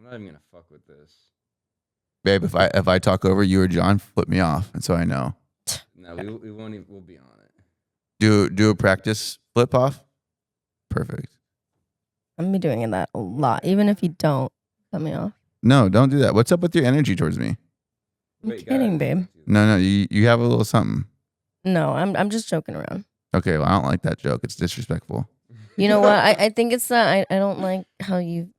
not even gonna fuck with this. Babe, if I talk over you or John, flip me off, and so I know. No, we won't even. We'll be on it. Do a practice flip off. Perfect. I'm gonna be doing that a lot, even if you don't cut me off. No, don't do that. What's up with your energy towards me? I'm kidding, babe. No, you have a little something. No, I'm just joking around. Okay, well, I don't like that joke. It's disrespectful. You know what? I think it's that I don't like how you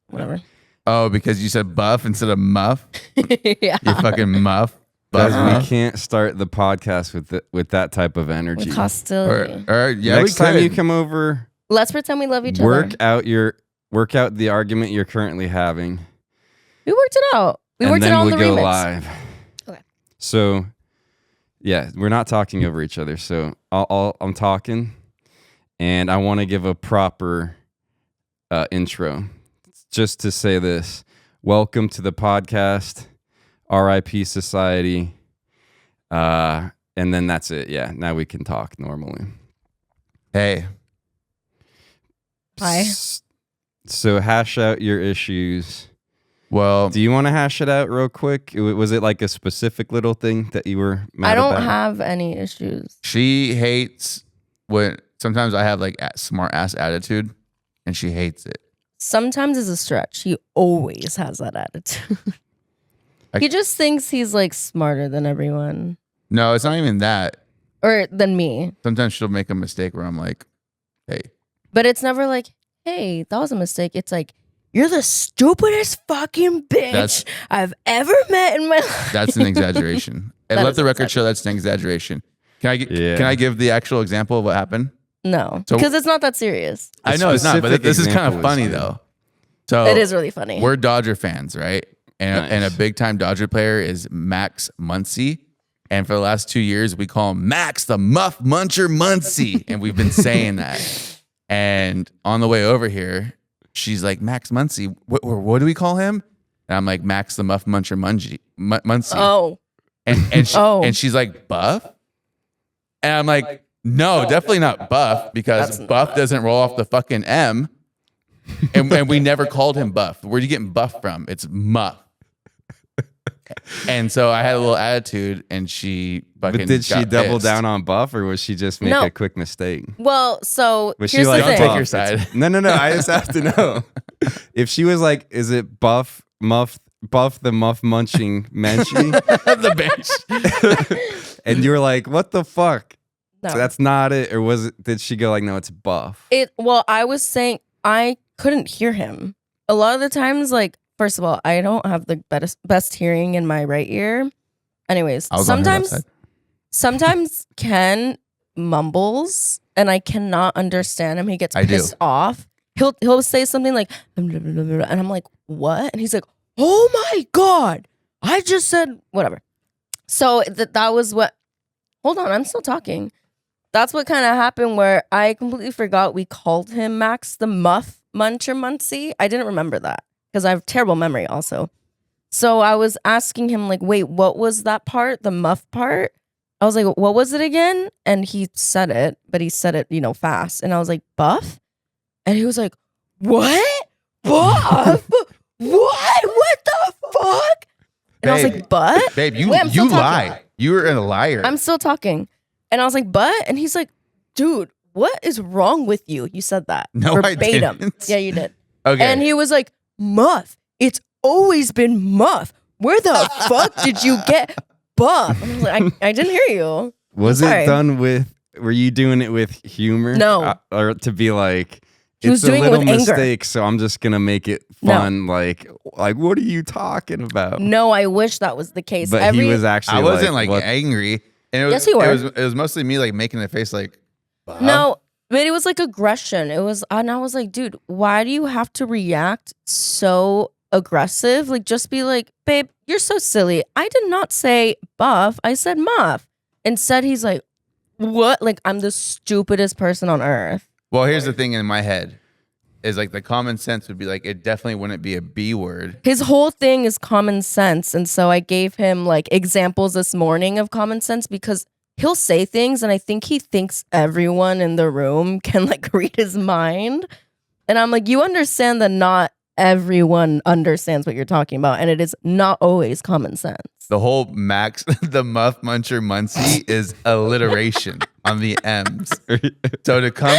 whatever. Oh, because you said buff instead of muff? Yeah. You fucking muff. Guys, we can't start the podcast with that type of energy. With hostility. Yeah, next time you come over, let's pretend we love each other. Work out the argument you're currently having. We worked it out. We worked it out on the remix. And then we'll go live. Okay. So, yeah, we're not talking over each other. So I'm talking, and I want to give a proper intro. Just to say this, welcome to the podcast, RIP Society, and then that's it. Yeah, now we can talk normally. Hey. Hi. So hash out your issues. Well, do you want to hash it out real quick? Was it like a specific little thing that you were mad about? I don't have any issues. She hates when sometimes I have like smart ass attitude, and she hates it. Sometimes it's a stretch. He always has that attitude. He just thinks he's like smarter than everyone. No, it's not even that. Or than me. Sometimes she'll make a mistake where I'm like, hey. But it's never like, hey, that was a mistake. It's like, you're the stupidest fucking bitch I've ever met in my life. That's an exaggeration. And let the record show that's an exaggeration. Can I give the actual example of what happened? No, because it's not that serious. I know it's not, but this is kind of funny though. So it is really funny. We're Dodger fans, right? And a big time Dodger player is Max Muncy. And for the last 2 years, we call him Max the Muff Muncher Muncy. And we've been saying that. And on the way over here, she's like, Max Muncy, what do we call him? And I'm like, Max the Muff Muncher Muncy. Oh. And she's like, Buff? And I'm like, no, definitely not Buff, because Buff doesn't roll off the fucking M. And we never called him Buff. Where are you getting Buff from? It's Muff. And so I had a little attitude, and she fucking But did she double pissed. down on Buff, or was she just make a quick mistake? Well, so was here's she like, the thing. Don't take your side. No. I just have to know. If she was like, is it Buff the Muff munching Menchie? The bench. And you were like, what the fuck? No. So that's not it, or was it? Did she go like, no, it's Buff? Well, I was saying I couldn't hear him. A lot of the times, like, first of all, I don't have the best hearing in my right ear. Anyways, sometimes Ken mumbles and I cannot understand him. He gets pissed off. He'll say something like, and I'm like, what? And he's like, oh my God, I just said whatever. So that was what, hold on, I'm still talking. That's what kind of happened where I completely forgot we called him Max the Muff Muncher Muncy. I didn't remember that because I have terrible memory also. So I was asking him like, wait, what was that part? The muff part? I was like, what was it again? And he said it, but he said it, fast. And I was like, Buff? And he was like, what? Buff? What? What the fuck? And I was like, but? Babe, you lie. You're a liar. I'm still talking. And I was like, but? And he's like, dude, what is wrong with you? You said that. No, verbatim. I didn't. Yeah, you did. Okay. And he was like, Muff. It's always been Muff. Where the fuck did you get Buff? And I was like, I didn't hear you. Was it done with, were you doing it with humor? No. Or to be like, He was it's a doing it little with anger. mistake, so I'm just going to make it fun. No. Like, what are you talking about? No, I wish that was the case. But he was actually I wasn't like angry. And yes, you were. It was mostly me like making a face like, Buff? No, but it was like aggression. And I was like, dude, why do you have to react so aggressive? Like, just be like, babe, you're so silly. I did not say Buff. I said Muff. Instead, he's like, what? Like, I'm the stupidest person on earth. Well, here's the thing in my head is like the common sense would be like, it definitely wouldn't be a B word. His whole thing is common sense. And so I gave him like examples this morning of common sense because he'll say things and I think he thinks everyone in the room can like read his mind. And I'm like, you understand that not everyone understands what you're talking about, and it is not always common sense. The whole Max, the Muff Muncher Muncie is alliteration on the M's. So to come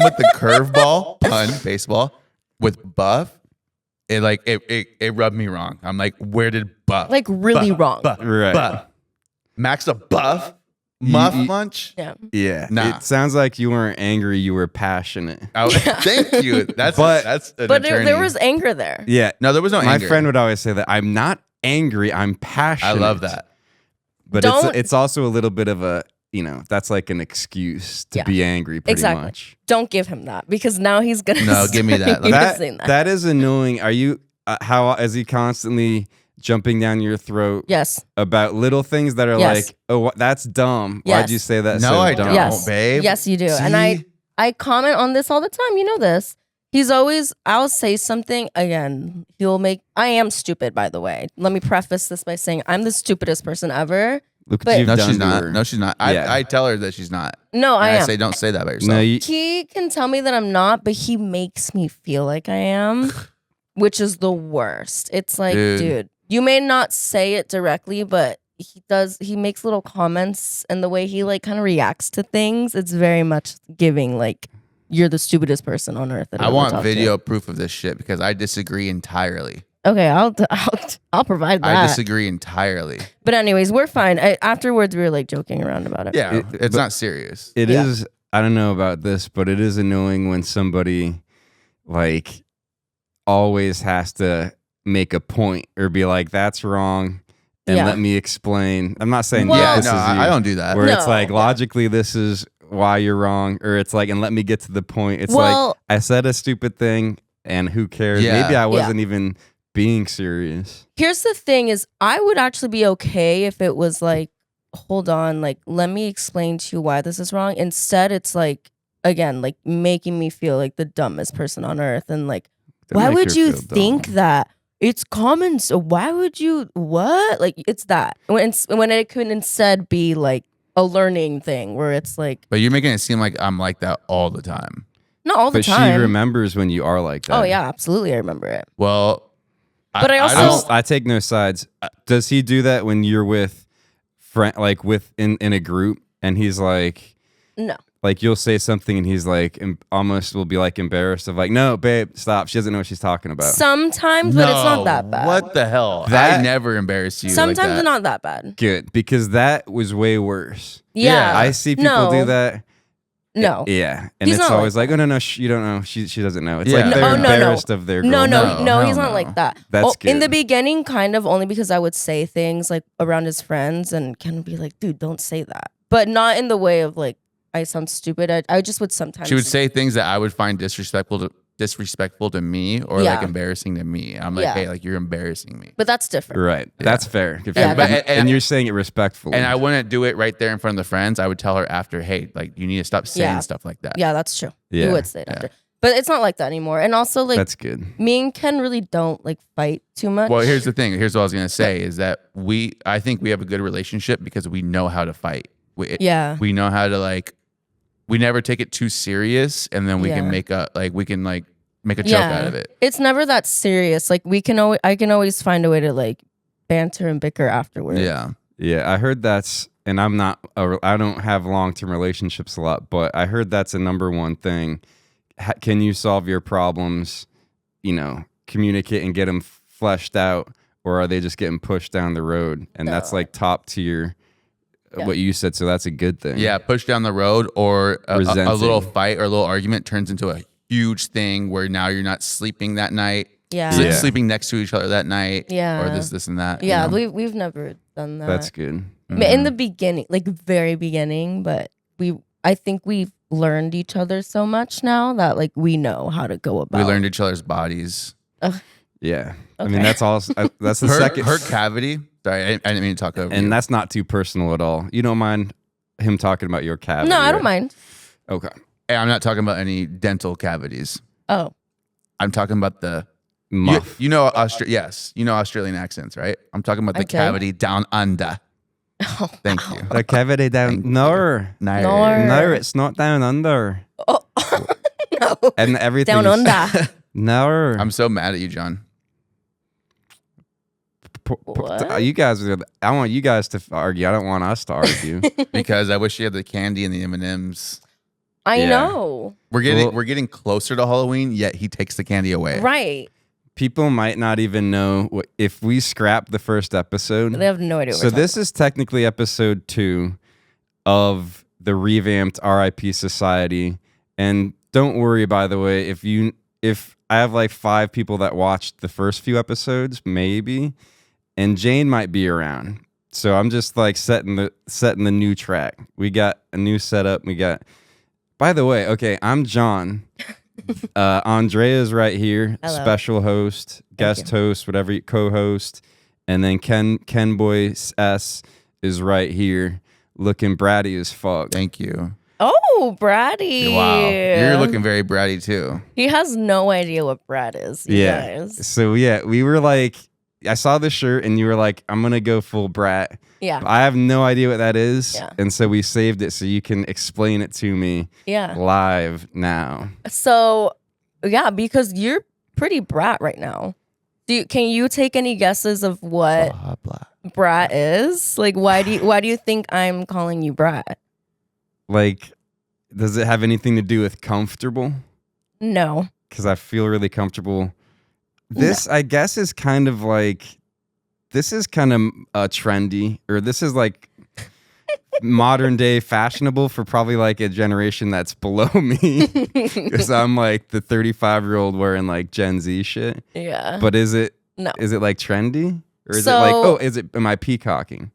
with the curveball pun, baseball, with buff, it rubbed me wrong. I'm like, where did buff? Like really wrong. Right. Buff. Max a buff? Muff Munch? Yeah. Yeah. Nah. It sounds like you weren't angry, you were passionate. Thank you. That's an But attorney. there was anger there. Yeah. No, there was no My anger. friend would always say that I'm not angry, I'm passionate. I love that. But Don't- it's also a little bit of a, that's like an excuse to be angry pretty Exactly. much. Don't give him that because now he's gonna. No, give me that. start using That is annoying. Are you, is he constantly jumping down your throat Yes. about little things that are Yes. like, oh, that's dumb. Yes. Why'd you say that? No, so I dumb? don't, Yes. babe. Yes, you do. See? And I comment on this all the time. You know this. He's always, I'll say something again. I am stupid, by the way. Let me preface this by saying I'm the stupidest person ever. Look But- what you've No, done she's to not. her. No, she's not. Yeah. I tell her that she's not. No, I And am. I say, don't say that about yourself. No, He can tell me that I'm not, but he makes me feel like I am, which is the worst. It's like, dude, you may not say it directly, but he makes little comments, and the way he like kind of reacts to things, it's very much giving like you're the stupidest person on earth. That I ever want talked video proof of this shit because I disagree entirely. to. Okay, I'll provide that. I disagree entirely. But anyways, we're fine. Afterwards, we were like joking around about it. Yeah, It- it's but- not serious. It Yeah. is. I don't know about this, but it is annoying when somebody like always has to make a point or be like, "That's wrong," and Yeah. let me explain. I'm not saying Well- yeah, Yeah, this no, is you, I don't do that. where it's No. like logically this is why you're wrong, or it's like, and let me get to the point. It's Well- like I said a stupid thing, and who cares? Yeah. Maybe I Yeah. wasn't even being serious. Here's the thing is I would actually be okay if it was like, hold on, like, let me explain to you why this is wrong. Instead, it's like, again, like making me feel like the dumbest person on earth. And like, Don't why make would her you feel think dumb. that? It's common. So why would you, what? Like, it's that. When it could instead be like a learning thing where it's like, But you're making it seem like I'm like that all the time. not all the But time. she remembers when you are like that. Oh, yeah, absolutely. I remember it. Well, But I also- don't- I take no sides. Does he do that when you're with friend, like in a group, and he's like, No. like you'll say something, and he's like, almost will be like embarrassed of like, no, babe, stop. She doesn't know what she's talking about. Sometimes, but it's not that bad. What the hell? That- I never embarrass you. Sometimes like that. it's not that bad. Good, because that was way worse. Yeah. I see people No. do that. No. Yeah, and He's it's not always like, oh no, you don't know. She doesn't know. It's Yeah. like No, they're oh, no, no. embarrassed of their No, girlfriend. no, hell he's not no. like that. That's In the good. beginning, kind of only because I would say things like around his friends and kind of be like, dude, don't say that. But not in the way of like, I sound stupid. I just would sometimes. She would say things that I would find disrespectful to me or like Yeah. embarrassing to me. I'm like, Yeah. hey, like you're embarrassing me. But that's different. Right, that's fair. If Yeah, you- but- and you're saying it respectfully. And I wouldn't do it right there in front of the friends. I would tell her after, hey, like you need to stop saying Yeah. stuff like that. Yeah, that's true. Yeah. You would say it after. But it's not like that anymore. And also, like, That's good. me and Ken really don't like fight too much. Well, here's the thing. Here's what I was gonna say is that I think we have a good relationship because we know how to fight. Yeah. We know how to like. We never take it too serious, and then we Yeah. can make a joke out of it. It's never that serious. Like I can always find a way to like banter and bicker afterwards. Yeah. Yeah, I heard that's, and I don't have long-term relationships a lot, but I heard that's a number one thing. Can you solve your problems, communicate and get them fleshed out, or are they just getting pushed down the road? And that's No. like top tier, Yeah. what you said, so that's a good thing. Yeah, push down the road, or a Resenting. little fight or a little argument turns into a huge thing where now you're not sleeping that night. Yeah. Sleep- Yeah. Sleeping next to each other that night. Yeah. Or this and that. Yeah, you know? we've never done that. That's good. In the beginning, like very beginning, but I think we've learned each other so much now that like we know how to go about. We learned each other's bodies. Yeah. I Okay. mean, that's all. That's the Her, second. her cavity. Sorry, I didn't mean to talk over you. and that's not too personal at all. You don't mind him talking about your cavity? No, I don't right? mind. Okay. And I'm not talking about any dental cavities. Oh, I'm talking about the Muff. You know Australian accents, right? I'm talking about the Okay. cavity down under. Thank you. The cavity down. Thank you. No. No. No, it's not down under. oh, no. And everything. Down is- under. Never. I'm so mad at you, John. What? You guys, I want you guys to argue. I don't want us to argue. Because I wish you had the candy and the M&Ms. I know. We're getting closer to Halloween, yet he takes the candy away. Right. People might not even know if we scrap the first episode. They have no idea. So this is technically episode 2 of the revamped RIP Society. And don't worry, by the way, if I have like 5 people that watched the first few episodes, maybe, and Jane might be around. So I'm just like setting the new track. We got a new setup. By the way, okay, I'm John. Andrea's right here. Hello. Special host, guest host, whatever, co-host. And then Ken Boy S is right here, looking bratty as fuck. Thank you. Oh, Bratty. Wow. You're looking very bratty too. He has no idea what Brat is. You guys. So yeah, we were like, I saw the shirt and you were like, I'm gonna go full brat. Yeah. I have no idea what that is. Yeah. And so we saved it so you can explain it to me live now. So yeah, because you're pretty brat right now. Can you take any guesses of what brat is? Like why do you think I'm calling you brat? Like, does it have anything to do with comfortable? No. Because I feel really comfortable. This, I guess, is kind of like, this is kind of trendy, or this is like modern day fashionable for probably like a generation that's below me. Because I'm like the 35-year-old wearing like Gen Z shit. Yeah. But is it like trendy? Or is it like, am I peacocking?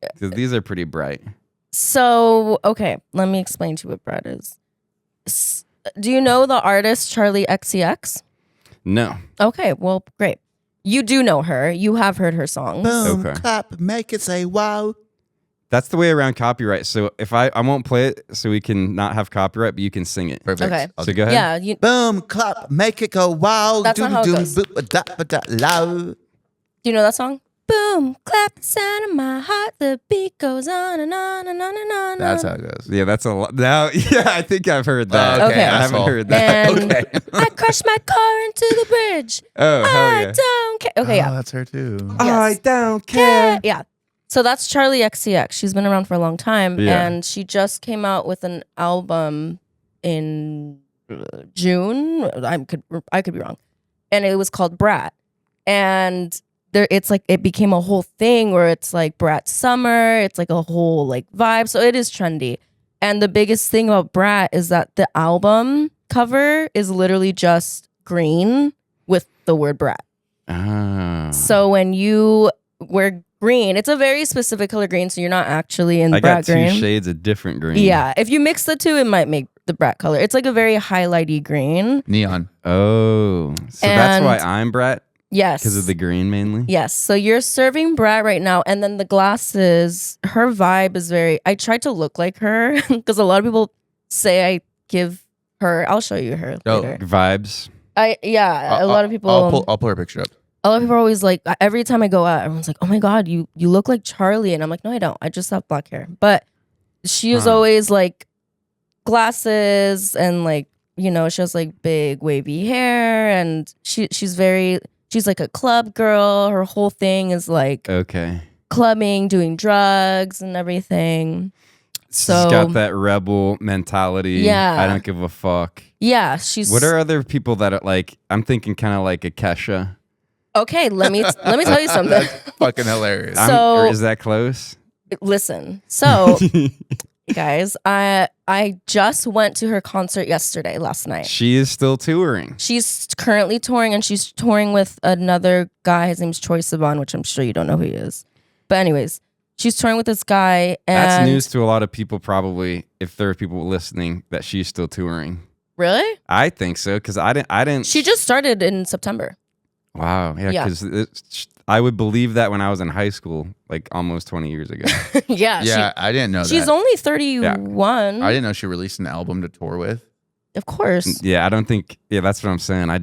Because these are pretty bright. So, okay, let me explain to you what brat is. Do you know the artist Charli XCX? No. Okay, well, great. You do know her. You have heard her songs. Boom, Okay. clap, make it say wow. That's the way around copyright. So if I won't play it so we can not have copyright, but you can sing it. Perfect. Okay. So go ahead. Yeah. Boom, clap, make it go wow. That's not how it goes. Loud. Do you know that song? Boom, clap the sound of my heart. The beat goes on and on and on and on. That's how it goes. Yeah, that's a lot. Now, yeah, I think I've heard that. Okay. I haven't heard that. And I crashed my car into the bridge. Oh, hell I yeah. don't care. Okay, yeah. That's her too. Yes. I don't care. Yeah. So that's Charli XCX. She's been around for a long time. Yeah. And she just came out with an album in June. I could be wrong. And it was called Brat. And it's like it became a whole thing where it's like Brat Summer. It's like a whole like vibe. So it is trendy. And the biggest thing about Brat is that the album cover is literally just green with the word Brat. Ah. So when you wear green, it's a very specific color green. So you're not actually in I Brat got green. 2 shades of different green. Yeah. If you mix the two, it might make the Brat color. It's like a very highlighty green. Neon. Oh. So that's why I'm Brat? Yes. Because of the green mainly? Yes. So you're serving Brat right now. And then the glasses, her vibe is very, I tried to look like her because a lot of people say I give her, I'll show you her later. Vibes. A lot of people. I'll pull her picture up. A lot of people are always like, every time I go out, everyone's like, oh my God, you look like Charli. And I'm like, no, I don't. I just have black hair. But she is always like glasses and like, you know, she has like big wavy hair and she's like a club girl. Her whole thing is like clubbing, doing drugs and everything. So she's got that rebel mentality. Yeah. I don't give a fuck. Yeah. She's. What are other people that are like, I'm thinking kind of like a Kesha. Okay, let me tell you something. Fucking hilarious. So- Or is that close? Listen, so guys, I just went to her concert last night. She is still touring. She's currently touring, and she's touring with another guy. His name's Troye Sivan, which I'm sure you don't know who he is. But anyways, she's touring with this guy. And That's news to a lot of people, probably, if there are people listening, that she's still touring. Really? I think so, because I didn't. She just started in September. Wow. Yeah, because I would believe that when I was in high school, like almost 20 years ago. Yeah. I didn't know that. She's only 31. I didn't know she released an album to tour with. Of course. Yeah, I don't think. Yeah, that's what I'm saying. I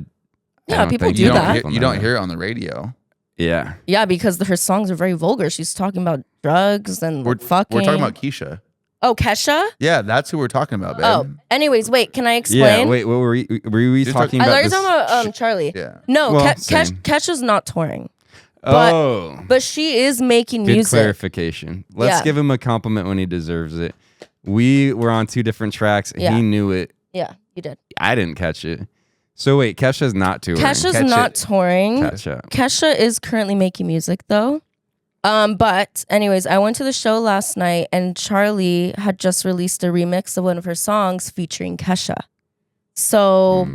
don't people think do that. You don't hear it on the radio. Yeah. Yeah, because her songs are very vulgar. She's talking about drugs and fucking. We're talking about Keisha. Oh, Kesha? Yeah, that's who we're talking about, babe. Oh, anyways, wait, can I explain? Yeah, wait, what were we talking I about? thought you were talking about Charlie. Yeah. No, Well, same. Kesha's not touring. Oh, But she is making good music. clarification. Let's give him a compliment when he deserves it. We were on 2 different tracks. Yeah. He knew it. Yeah, you did. I didn't catch it. So wait, Kesha's not touring. Kesha's not touring. Catch up. Kesha is currently making music though. But anyways, I went to the show last night and Charli had just released a remix of one of her songs featuring Kesha. So,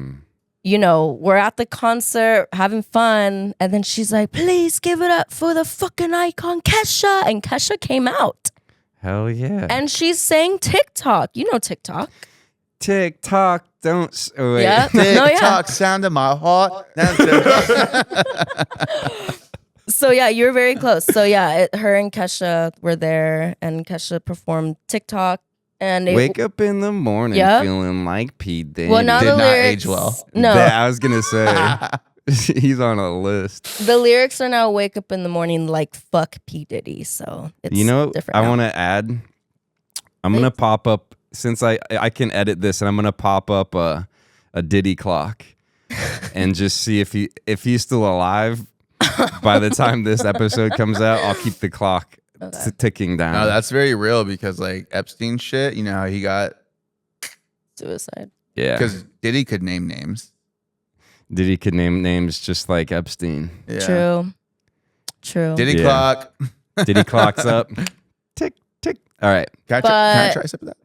you know, we're at the concert having fun. And then she's like, please give it up for the fucking icon Kesha. And Kesha came out. Hell yeah. And she's saying TikTok. You know TikTok. TikTok, don't. Oh, wait. Yeah. TikTok sound of my heart. So yeah, you're very close. So yeah, her and Kesha were there, and Kesha performed TikTok. And Wake up in the morning Yep. feeling like P. Diddy. well, now Did the not lyrics, age well. No, I was gonna say he's on a list. the lyrics are now "Wake up in the morning like fuck P Diddy." So it's You know, different. I now. want to add. I'm gonna pop up since I can edit this, and I'm gonna pop up a Diddy clock, and just see if he's still alive. By the time this episode comes out, I'll keep the clock ticking down. No, that's very real because like Epstein shit, you know how he got suicide. yeah. because Diddy could name names. Diddy could name names just like Epstein. Yeah. True. Diddy Yeah. clock. Diddy clocks up. Tick tick. All right. Can I try some of that?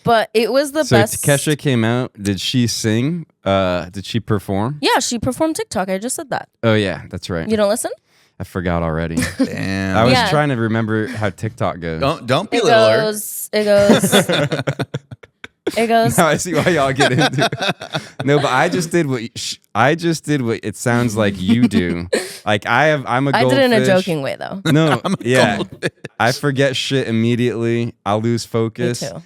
But it was the So best. Kesha came out. Did she sing? Did she perform? Yeah, she performed TikTok. I just said that. Oh yeah, that's right. You don't listen? I forgot already. Damn. I was Yeah. trying to remember how TikTok goes. Don't be It littler. goes. It goes. It goes. Now I see why y'all get into it. No, but I just did what it sounds like you do. Like I'm a I goldfish. did it in a joking way though. No, yeah. I forget shit immediately. I'll lose Me focus. too.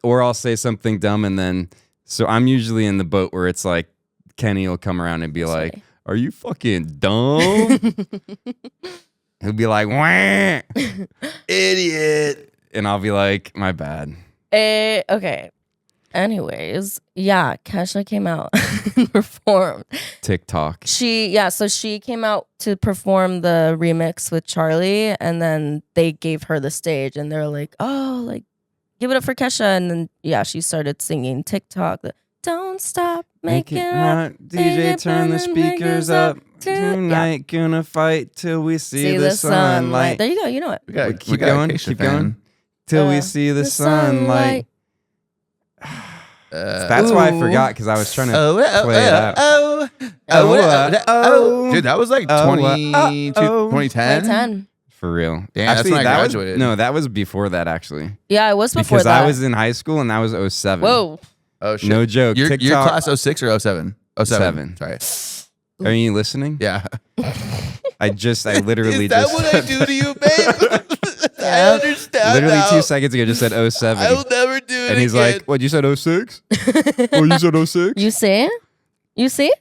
Or I'll say something dumb and then so I'm usually in the boat where it's like Kenny will come around and be That's like, funny. "Are you fucking dumb?" He'll be like, "Wah, idiot," and I'll be like, "My bad." Okay. Anyways, yeah, Kesha came out and performed. TikTok. So she came out to perform the remix with Charli, and then they gave her the stage, and they're like, "Oh, like, give it up for Kesha," and then yeah, she started singing TikTok. Don't stop making it up. DJ, turn the speakers up. Tonight, gonna fight till we see the sunlight. There you go. You know it. We got, Keep going, Keisha keep fan. going. Till we see the sunlight. That's why I forgot because I was trying to play it out. Dude, that was like 2010. 2010. For real. Damn, that's actually, when I that graduated. that was before that actually. Yeah, it was before Because that. I was in high school and that was 07. Whoa. Oh shit. No joke. Your TikTok. class 06 or 07? 07. Sorry. Are you listening? Yeah. I literally Is that just what I do to you, babe? I understand. literally now. 2 seconds ago just said 07. I will never do it And he's again. like, "What, you said 06? Oh, you said 06? You see? You see?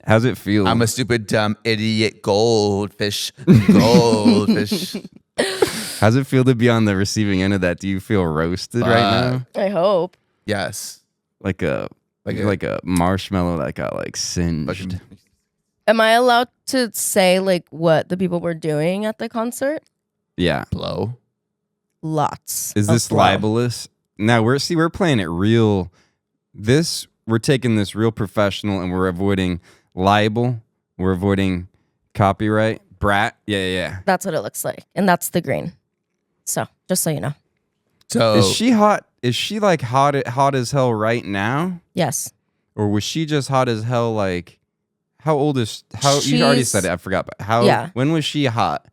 How's it feel? I'm a stupid, dumb, idiot goldfish. Goldfish. How's it feel to be on the receiving end of that? Do you feel roasted right now? I hope. Yes. Like a marshmallow that got like singed. Am I allowed to say like what the people were doing at the concert? Yeah. Blow. Lots. Is of this blow. libelous? Now we're playing it real. We're taking this real professional and we're avoiding libel. We're avoiding copyright. BRAT. Yeah. That's what it looks like, and that's the green. So just so you know. So Is she hot? Is she like hot as hell right now? Yes. Or was she just hot as hell like how old is you already She's- said it, I forgot, but how Yeah. when was she hot?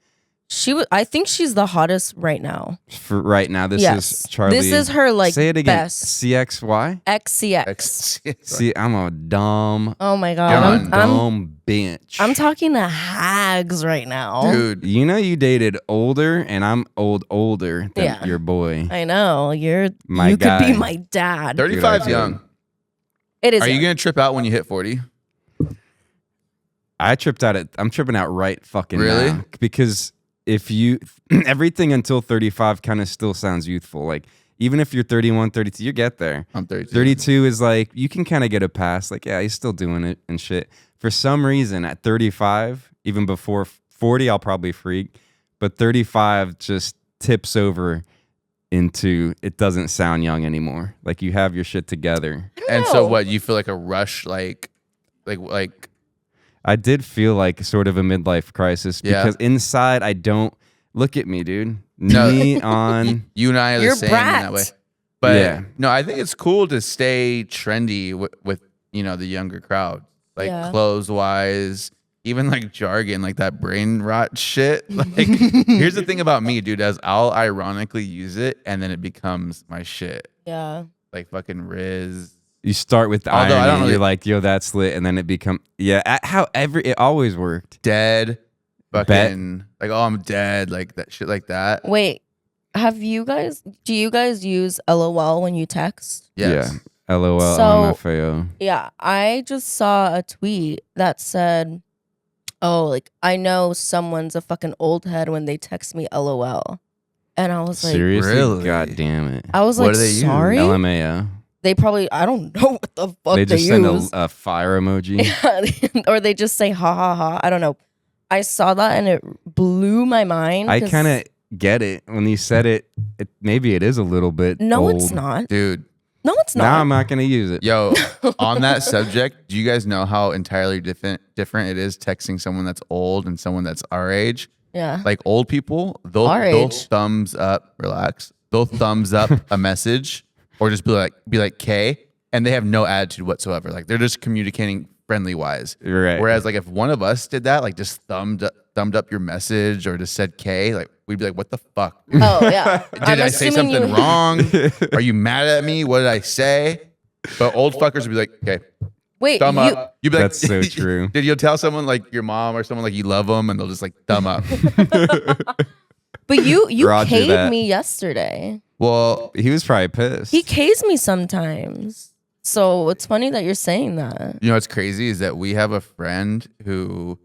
I think she's the hottest right now. For right now, this Yes. is Charli. This is her like Say it again. best. CXY? XCX. See, I'm a dumb, Oh my god. Come on, dumb bitch. I'm talking to Hags right now. dude. You know you dated older, and I'm older than Yeah. your boy. I know. You My could be guy. my dad. 35's Dude, young. It is. Are you young. going to trip out when you hit 40? I'm tripping out right fucking Really? now. Because if you, everything until 35 kind of still sounds youthful. Like, even if you're 31, 32, you get there. I'm 32. 32 is like, you can kind of get a pass. Like, yeah, he's still doing it and shit. For some reason, at 35, even before 40, I'll probably freak. But 35 just tips over into it doesn't sound young anymore. Like, you have your shit together. And so what, you feel like a rush, like I did feel like sort of a midlife crisis because inside I don't look at me, dude. Me on. You and I are the You're same BRAT. in that way. But no, I think it's cool to stay trendy with the younger crowd, like clothes wise, even like jargon, like that brain rot shit. Like, here's the thing about me, dude, as I'll ironically use it and then it becomes my shit. Yeah. Like fucking Riz. You start with the Although irony, I don't really, you're like, yo, that's lit, and then it become it always worked. Dead, fucking like, oh, I'm dead, like that shit, like that. Wait, do you guys use LOL when you text? Yes. Yeah, LOL, So, MFAO. Yeah, I just saw a tweet that said, "Oh, like I know someone's a fucking old head when they text me LOL," and I was like, Seriously, really? God damn it. I was What like, do they use? sorry. LMAO. They probably, I don't know what the fuck They just send use. a fire emoji. Or they just say ha ha ha. I don't know. I saw that and it blew my mind. I kind of get it when you said it. Maybe it is a little bit. No, old. it's not. Dude. No, it's not. Now I'm not gonna use it. Yo, on that subject, do you guys know how entirely different it is texting someone that's old and someone that's our age? Yeah. Like old people, they'll thumbs up, relax. They'll thumbs up a message or just be like K, and they have no attitude whatsoever. Like they're just communicating friendly wise. Right. Whereas like if one of us did that, like just thumbed up your message or just said K, like we'd be like, what the fuck? Oh yeah. Did I say something wrong? Are you mad at me? What did I say? But old fuckers would be like, okay, Wait, thumb up. You'd be like, That's so true. Did you tell someone like your mom or someone like you love them and they'll just like thumb up? But you Roger K'd that. me yesterday. Well, He was probably pissed. He K's me sometimes. So it's funny that you're saying that. you know what's crazy is that we have a friend who,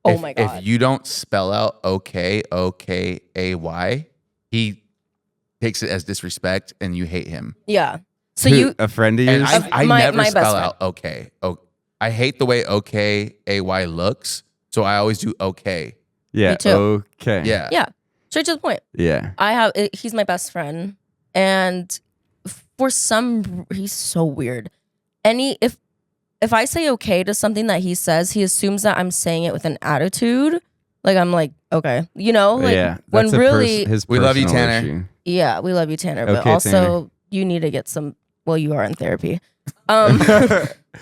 Oh my God. if you don't spell out OKAY, he takes it as disrespect and you hate him. Yeah. So Who, you a friend of And yours? I My never best spell friend. out okay. I hate the way OKAY looks, so I always do okay. Yeah. Me too. Okay. Yeah. yeah. Straight to the point. Yeah. He's my best friend, and he's so weird. If I say okay to something that he says, he assumes that I'm saying it with an attitude. Like I'm like, okay, like yeah. when That's really, his We love you, personal Tanner. issue. yeah, we love you, Tanner, but Okay, also Tanner. you need to get some. Well, you are in therapy. Out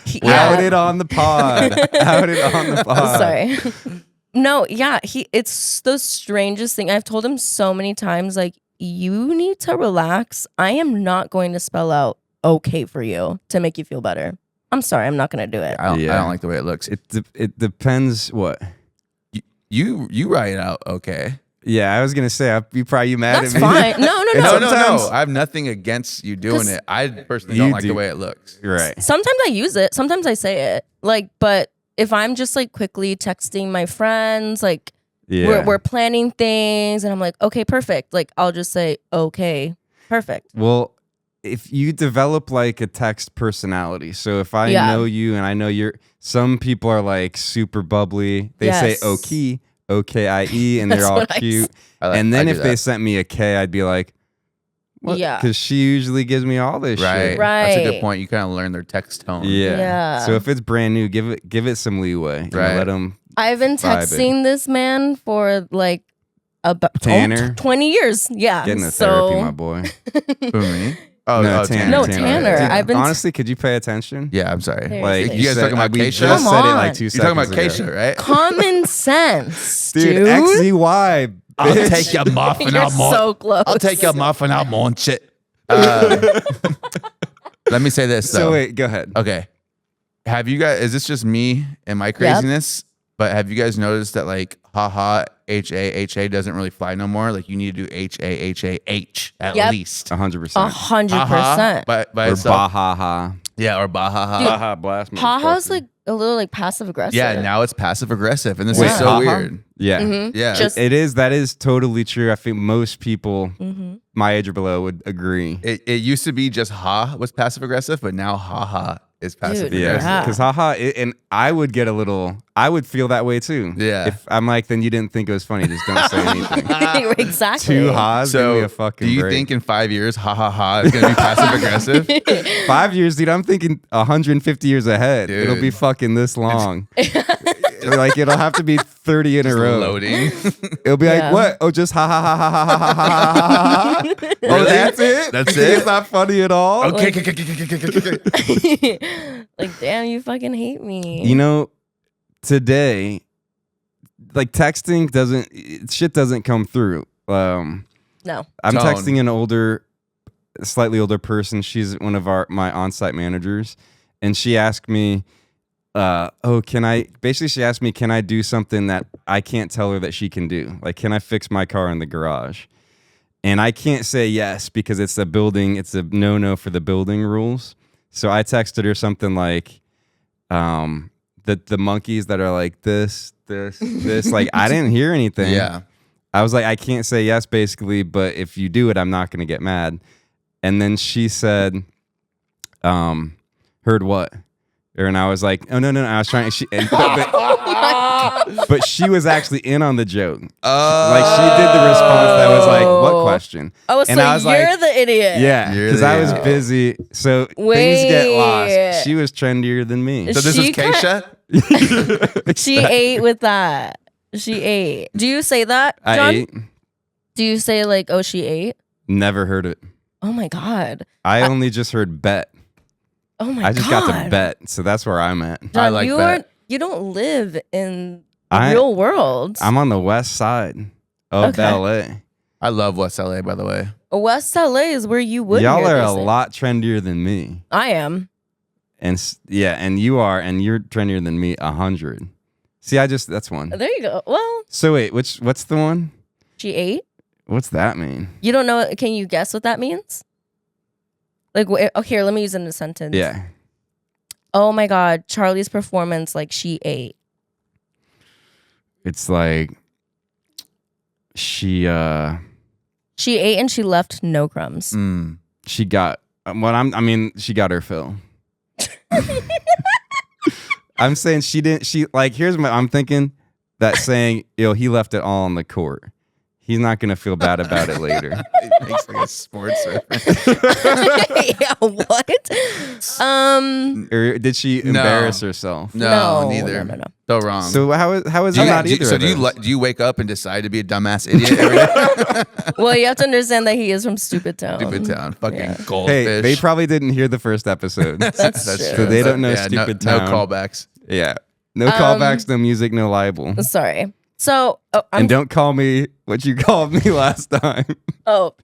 Yeah. it on the pod. Out it on the pod. Sorry. No, yeah, it's the strangest thing. I've told him so many times, like, you need to relax. I am not going to spell out okay for you to make you feel better. I'm sorry, I'm not going to do it. I don't like the way it looks. It depends what. You write it out okay. Yeah, I was gonna say you mad That's at me. fine. No. No. I have nothing against you doing it. I personally don't like the way it looks. Right. Sometimes I use it. Sometimes I say it. Like, but if I'm just like quickly texting my friends, like we're planning things, and I'm like, okay, perfect. Like I'll just say, okay, perfect. Well, if you develop like a text personality, so if I know you and I know some people are like super bubbly. They say okay, OKIE, and they're all cute. And then if they sent me a K, I'd be like, what? Yeah. Because she usually gives me all this shit. That's a good point. You kind of learn their text tone. Yeah. So if it's brand new, give it some leeway. Right. Let them. I've been texting this man for like about Tanner? 20 years. Yeah. Get into therapy, my boy. Who, me? No, Tanner. No, Tanner. Tanner. Dude, I've been honestly, could you pay attention? Yeah, I'm sorry. Seriously. Like You guys talking about we Keisha? just Come said it on. like 2 You're seconds talking about ago. Keisha, right? common sense, Dude, XEY. I'll bitch. take your muff and You're I'll munch. so close. I'll take your muff and I'll munch it. Let me say this though. So wait, go ahead. Okay. Have you guys, is this just me and my craziness? But have you guys noticed that like haha HA doesn't really fly no more? Like you need to do HAHAH at least. 100%. 100%. Haha by Or itself. bahaha. Yeah, or bahaha. Haha, blast. Haha's motherfucker. like a little like passive aggressive. Yeah, now it's passive aggressive, and this Wait, is so haha? weird. Yeah. Yeah, Just It is. That is totally true. I think most people mm-hmm. my age or below would agree. it used to be just ha was passive aggressive, but now haha is passive Dude, aggressive. Yeah, because haha, and I would get a little. I would feel that way too. Yeah. If I'm like, then you didn't think it was funny. Just don't say anything. exactly. Two ha's, give me So, a fucking do you break. think in 5 years, ha ha ha is gonna be passive aggressive? 5 years, dude? I'm thinking 150 years ahead. Dude. It'll be fucking this long. Like it'll have to be 30 in a row. Loading. It'll be Yeah. like, what? Oh, just ha ha ha ha ha ha ha ha ha. Oh, Really? that's it. That's You think it? It's not funny at all. Okay. Like, damn, you fucking hate me. You know, today, like texting shit doesn't come through. No. I'm Tone. texting a slightly older person. She's one of my on-site managers, and she asked me, she asked me, can I do something that I can't tell her that she can do? Like, can I fix my car in the garage? And I can't say yes because it's a no-no for the building rules. So I texted her something like, the monkeys that are like this, like I didn't hear anything. Yeah. I was like, I can't say yes, basically, but if you do it, I'm not going to get mad. And then she said, heard what? And I was like, oh, no. I was trying. But she was actually in on the joke. Like she did the response that was like, what question? Oh, so And I was you're like, the idiot. Yeah, You're because the I was idiot. busy. So Wait. things get lost. She was trendier than me. So this She is Keisha? She ate with that. She ate. Do you say that, John? I ate. Do you say like, oh, she ate? Never heard it. Oh my God. I only just heard bet. Oh my God. I just got to bet. So that's where I'm at. John, I like that. You don't live in the I- real world. I'm on the west side of Okay. LA. I love West LA, by the way. West LA is where you would Y'all hear are these a things. lot trendier than me. I am. And and you are, and you're trendier than me 100. See, that's one. There you go. Well, So wait, what's the one? she ate. What's that mean? You don't know. Can you guess what that means? Like, here, let me use it in a sentence. Yeah. Oh my God, Charli's performance, like she ate. It's like she ate and she left no crumbs. she got she got her fill. I'm saying she didn't. I'm thinking that saying, he left it all on the court. He's not gonna feel bad about it later. It makes like a sports reference. Yeah, what? Or did she embarrass herself? No, neither. No. So wrong. So how is it not either? So of those? do you wake up and decide to be a dumbass idiot every day? Well, you have to understand that he is from Stupid Town. Stupid Town, fucking Yeah. goldfish. Hey, they probably didn't hear the first episode. That's That's true. So they don't know Yeah, Stupid no Town. callbacks. Yeah. No callbacks, no music, no libel. Sorry. So, And don't call me what you called me last time. don't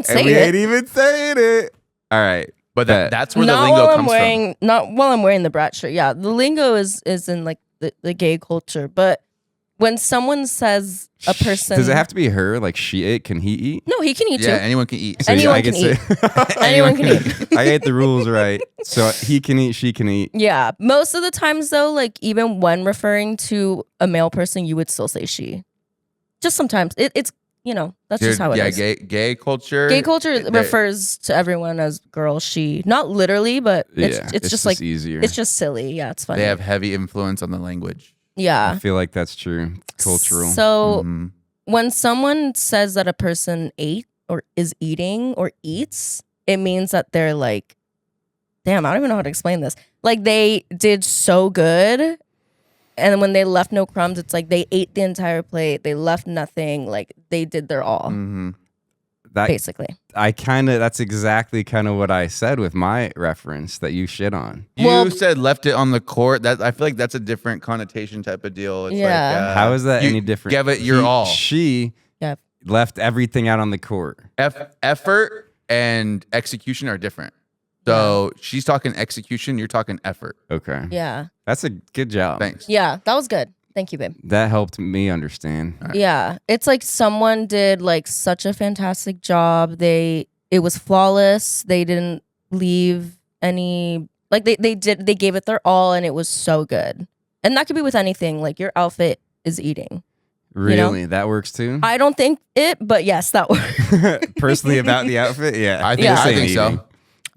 say And we it. ain't even saying it. All right. But Bet. that's where the Not lingo while I'm comes wearing, not while I'm wearing the brat shirt. Yeah, the lingo is in like the gay culture. But when someone says a person, Does it have to be her? Like she ate? Can he eat? No, he can eat from. Yeah, too. anyone can eat. So Anyone I can say- Anyone can eat. I ate the rules right. So he can eat, she can eat. Yeah, most of the times though, like even when referring to a male person, you would still say she. Just sometimes it's that's just how it is. Gay culture. Gay culture refers to everyone as girl, she. Not literally, but it's just like easier. it's just silly. Yeah, it's funny. They have heavy influence on the language. Yeah. I feel like that's true. Cultural. So Mhm. when someone says that a person ate or is eating or eats, it means that they're like, damn, I don't even know how to explain this. Like they did so good. And when they left no crumbs, it's like they ate the entire plate. They left nothing. Like they did their all, Mhm. basically. That's exactly kind of what I said with my reference that you shit on. You Well- said left it on the court. That I feel like that's a different connotation type of deal. It's Yeah. like, How is that you any different? Give it your all. She Yeah. left everything out on the court. Effort and execution are different. So she's talking execution. You're talking effort. Okay. Yeah. That's a good job. Thanks. Yeah. That was good. Thank you, babe. That helped me understand. Yeah. It's like someone did like such a fantastic job. It was flawless. They didn't leave any Like they gave it their all, and it was so good. And that could be with anything. Like your outfit is eating. Really? That works too? I don't think it, but yes, that works. Personally, about the outfit? Yeah. I think, Yeah. I think so.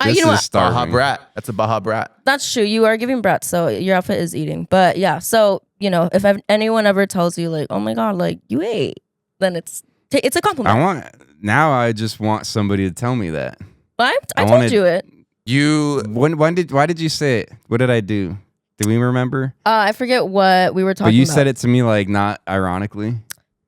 This you know is what? starving. Baja Brat. That's a Baja Brat. That's true. You are giving Brat, so your outfit is eating. But yeah, so if anyone ever tells you like, "Oh my god, like you ate," then it's a compliment. I just want somebody to tell me that. But I told you it. Why did you say it? What did I do? Do we remember? I forget what we were talking about. But you said it to me like not ironically.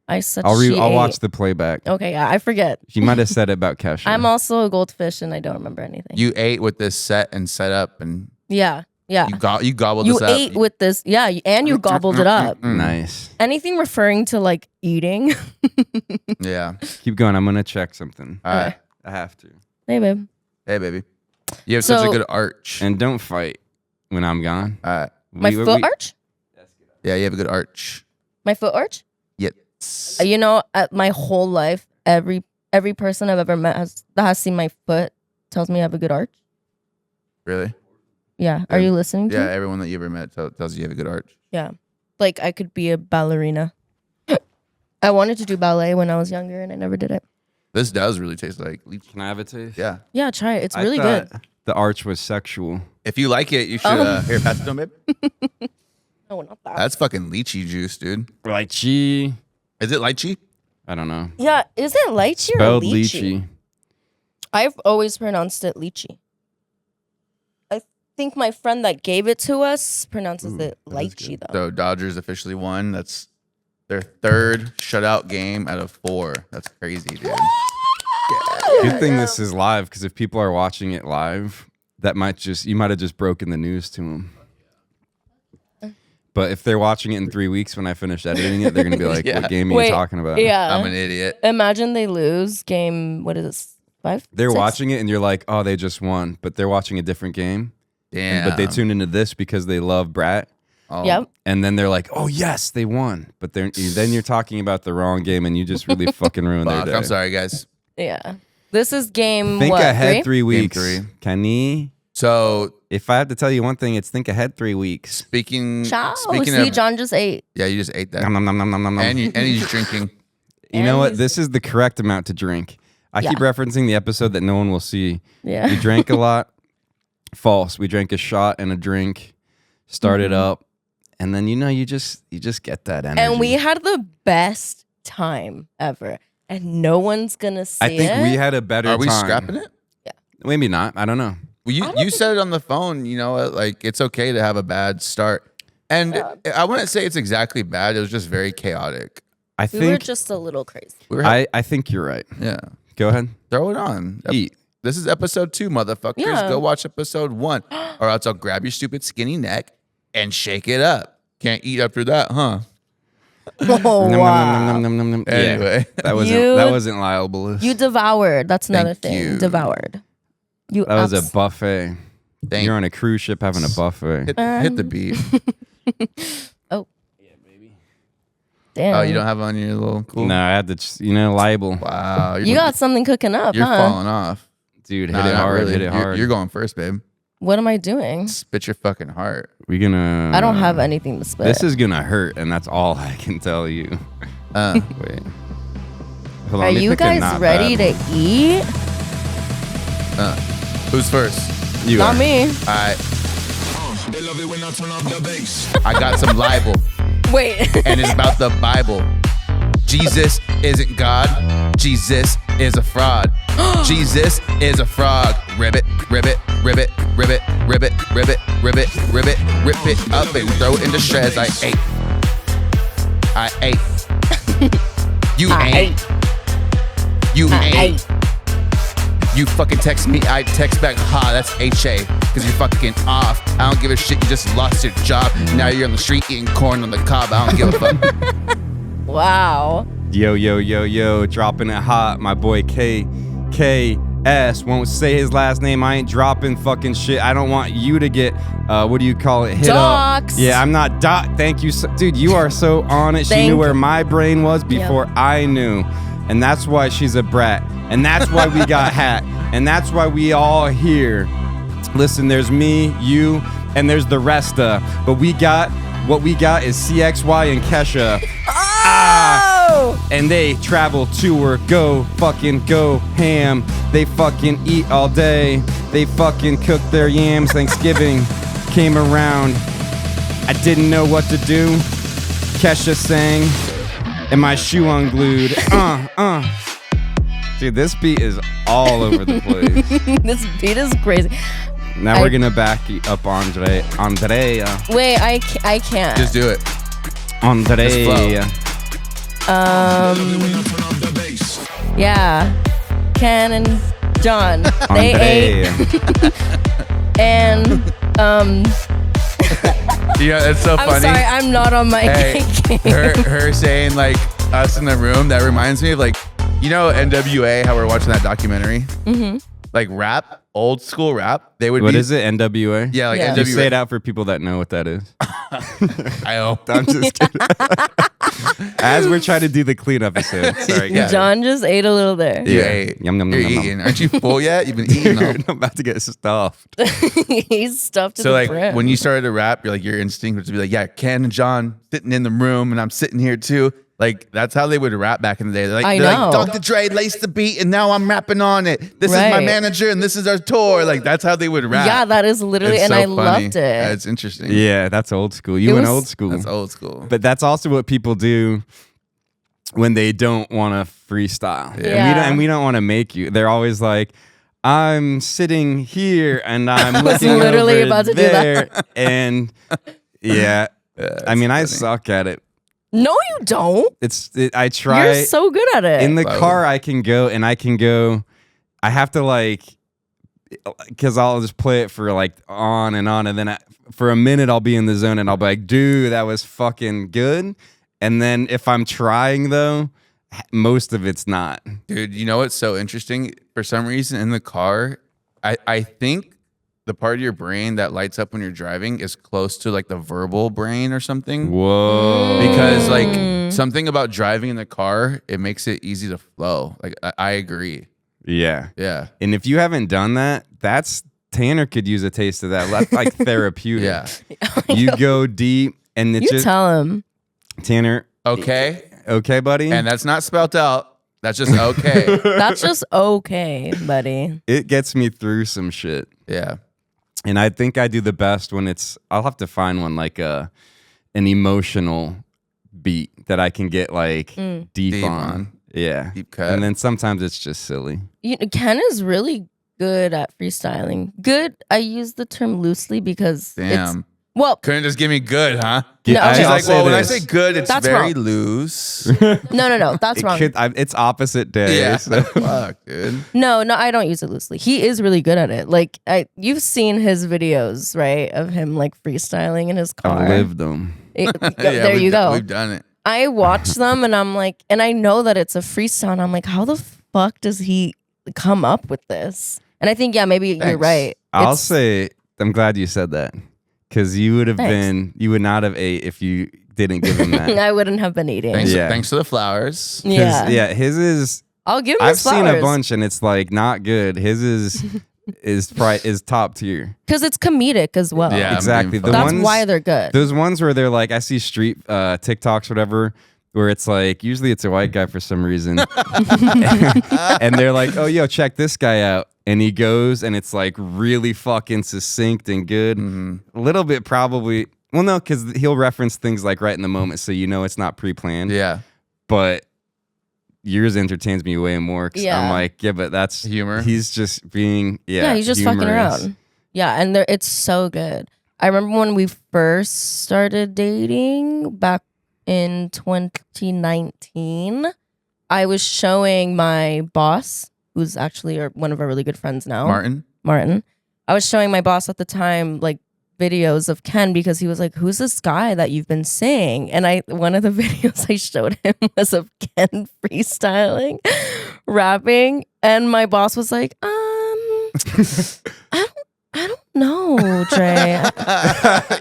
I said I'll watch the playback. Okay, yeah, I forget. You might have said it about Kesha. I'm also a goldfish and I don't remember anything. You ate with this set and set up, and yeah. you gobbled You this up. ate with this, yeah, and you gobbled it up. Nice. Anything referring to like eating. Yeah. Keep going. I'm gonna check something. All right. I have to. Hey, babe. Hey, baby. You have such a good arch. And don't fight when I'm gone. All right. My foot arch? Yeah, you have a good arch. My foot arch? Yes. My whole life, every person I've ever met that has seen my foot tells me I have a good arch. Really? Yeah. Are you listening to Yeah, me? everyone that you ever met tells you have a good arch. Yeah. Like I could be a ballerina. I wanted to do ballet when I was younger and I never did it. This does really taste like lychee. Can I have a taste? Yeah. Yeah, try it. It's really I good. thought the arch was sexual. If you like it, you should here, pass it to him, babe. No, not that. That's fucking lychee juice, dude. Lychee. Is it lychee? I don't know. Yeah, is it lychee or Spelled lychee? lychee. I've always pronounced it lychee. I think my friend that gave it to us pronounces it lychee though. So Dodgers officially won. That's their third shutout game out of 4. That's crazy, dude. Good thing this is live, because if people are watching it live, you might have just broken the news to them. But if they're watching it in 3 weeks when I finish editing it, they're gonna be like, Yeah. "What game are you talking about?" Yeah. I'm an idiot. Imagine they lose game, what is it, 5? They're 6? watching it and you're like, "Oh, they just won," but they're watching a different game. Damn. But they tuned into this because they love Brat. Oh. Yep. And then they're like, "Oh yes, they won," but then you're talking about the wrong game, and you just really fucking ruined their Fuck, day. I'm sorry, guys. Yeah. This is game Think what, ahead 3? 3 weeks. Game 3. Kenny, So if I have to tell you one thing, it's think ahead 3 weeks. speaking Ciao. speaking See, of John just ate. yeah, you just ate that. Nom, nom, nom, nom, nom, nom, nom. And he's drinking. You know And what? he's- This is the correct amount to drink. I keep referencing the episode that no one will see. Yeah. We drank a lot. False. We drank a shot and a drink, started up, and then you just get that energy. And we had the best time ever. And no one's gonna see I think we had a better Are we time. scrapping it? Maybe not. I don't know. Well, you said it on the phone, like it's okay to have a bad start. And I wouldn't say it's exactly bad. It was just very chaotic. I We were think just a little crazy. We were I think you're right. yeah. Go ahead. Throw it on. Eat. This is episode 2, motherfuckers. Yeah. Go watch episode 1. Or else I'll grab your stupid skinny neck and shake it up. Can't eat after that, huh? Oh, Nom, wow. nom, nom, nom, nom, nom. Anyway. Yeah, that wasn't libelous. You devoured. That's another Thank thing. you. Devoured. That was a buffet. Thank You're on a cruise ship having a buffet. hit the beat. Oh. Yeah, baby. Damn. Oh, you don't have on your little cool? No, I had to, libel. Wow. You got something cooking up, You're huh? falling off. Dude, Nah, hit it not hard. really. Hit it hard. You're going first, babe. What am I doing? Spit your fucking heart. We're gonna. I don't have anything to spit. This is gonna hurt, and that's all I can tell you. Wait. Hold on, Are let me you pick a guys not ready bad to eat? Who's first? one. You Not are. me. All right. They love it when I turn up the bass. I got some libel, Wait. and it's about the Bible. Jesus isn't God. Jesus is a fraud. Jesus is a frog. Ribbit, ribbit, ribbit, ribbit, ribbit, ribbit, ribbit, ribbit, rip it up and throw it into shreds. I ate. You ain't. You ain't. You fucking text me, I text back, ha, that's HA, because you're fucking off. I don't give a shit, you just lost your job. Now you're on the street eating corn on the cob. I don't give a fuck. Wow. Yo, yo, yo, yo, dropping it hot. My boy KS won't say his last name. I ain't dropping fucking shit. I don't want you to get, what do you call it? Hit Doxed. up. Yeah, I'm not Thank you. Dude, you are so on it. She knew where my brain was before I knew. And that's why she's a brat. And that's why we got hat. And that's why we all here. Listen, there's me, you, and there's the resta. But what we got is CXY and Kesha. And they travel, tour, go ham. They fucking eat all day. They fucking cook their yams. Thanksgiving came around. I didn't know what to do. Kesha sang, and my shoe unglued. Dude, this beat is all over the place. This beat is crazy. Now we're gonna back up Andrea. Wait, I can't. Just do it. Andrea. Yeah. Ken and Jon. They ate. And It's so funny. I'm sorry, I'm not on my game. her saying like us in the room, that reminds me of like, NWA, how we're watching that documentary? Mm-hmm. Like rap, old school rap. They would What is it? NWA? Yeah, like Yeah. NWA. Just say it out for people that know what that is. I hope. I'm just kidding. As we're trying to do the clean episode. Sorry, guys. Jon just ate a little there. You Yeah. ate. Yum, yum, You're yum, yum, eating. Aren't you full yet? You've been eating. Dude, I'm about to get stuffed. He's stuffed to So the like brim. when you started to rap, you're like your instinct was to be like, yeah, Ken and Jon sitting in the room and I'm sitting here too. Like that's how they would rap back in the day. They're I like know. Dr. Dre laced the beat and now I'm rapping on it. This is my Right. manager and this is our tour. Like that's how they would rap. Yeah, that is literally, It's and so I funny. loved it. Yeah, it's interesting. Yeah, that's old school. You It went was- old school. That's old school. But that's also what people do when they don't want to freestyle. Yeah. And we don't want to make you. They're always like, I'm sitting here and I'm was looking literally over about to do there. that. And yeah, I mean, I suck at it. No, you don't. I try. You're so good at it. In the Wow. car, I can go. I have to like, because I'll just play it for like on, and then for a minute I'll be in the zone and I'll be like, dude, that was fucking good. And then if I'm trying though, most of it's not. Dude, you know what's so interesting? For some reason in the car, I think the part of your brain that lights up when you're driving is close to like the verbal brain or something. Whoa. Because like something about driving in the car, it makes it easy to flow. Like I agree. Yeah. Yeah. And if you haven't done that, Tanner could use a taste of that. That's like therapeutic. Yeah. You go deep and it's you just tell him. Tanner. Okay. Okay, buddy. And that's not spelt out. That's just okay. That's just okay, buddy. It gets me through some shit. Yeah. And I think I do the best when I'll have to find one like an emotional beat that I can get like deep Deep on. on. Yeah. Deep cut. And then sometimes it's just silly. Ken is really good at freestyling. Good. I use the term loosely because it's Damn. well. Couldn't just give me good, huh? No, I- okay. She's I'll like, say well, when I this. say good, it's That's very wrong. loose. No. That's wrong. It's opposite day. Yeah. So. Fuck, dude. No, I don't use it loosely. He is really good at it. Like you've seen his videos, right? Of him like freestyling in his car. I lived them. There you go. We've done it. I watch them and I'm like, and I know that it's a freestyle. And I'm like, how the fuck does he come up with this? And I think, yeah, maybe you're Thanks. right. I'll It's- say, I'm glad you said that. Because you would not have ate if you didn't give him that. I wouldn't have been eating. Yeah. Thanks to the flowers. Yeah. Yeah, his is. I'll give him I've his seen a flowers. bunch and it's like not good. His is top tier. Because it's comedic as well. Yeah. Exactly. The That's ones, why they're good. Those ones where they're like, I see street TikToks, whatever, where it's like, usually it's a white guy for some reason. And they're like, oh, yo, check this guy out. And he goes and it's like really fucking succinct and good. A little bit probably, well, no, because he'll reference things like right in the moment. So you know it's not pre-planned. Yeah. But yours entertains me way more. 'Cause Yeah. I'm like, yeah, but that's Humor. He's just being, yeah, he's just fucking humorous. around. Yeah, and it's so good. I remember when we first started dating back in 2019, I was showing my boss, who's actually one of our really good friends now, Martin. I was showing my boss at the time like videos of Ken because he was like, "Who's this guy that you've been seeing?" And one of the videos I showed him was of Ken freestyling, rapping, and my boss was like, I don't know, Dre.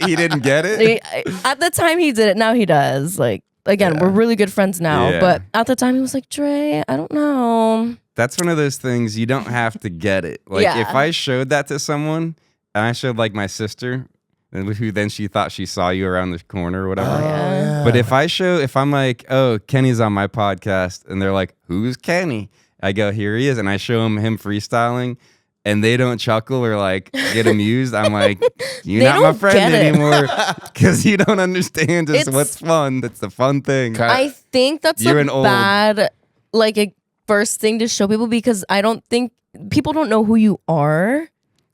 He didn't get it? At the time he did it. Now he does. Like, again, we're really good friends now. Yeah. But at the time he was like, Dre, I don't know. That's one of those things you don't have to get it. Like Yeah. if I showed that to someone and I showed like my sister, and who then she thought she saw you around the corner or whatever. Oh, yeah. But if I'm like, oh, Kenny's on my podcast, and they're like, who's Kenny? I go, here he is, and I show him freestyling, and they don't chuckle or like get amused. I'm like, you're They not my don't friend get it. anymore because you don't understand just It's- what's fun. That's the fun thing. I think that's You're a an old- bad, like a first thing to show people because I don't think people don't know who you are.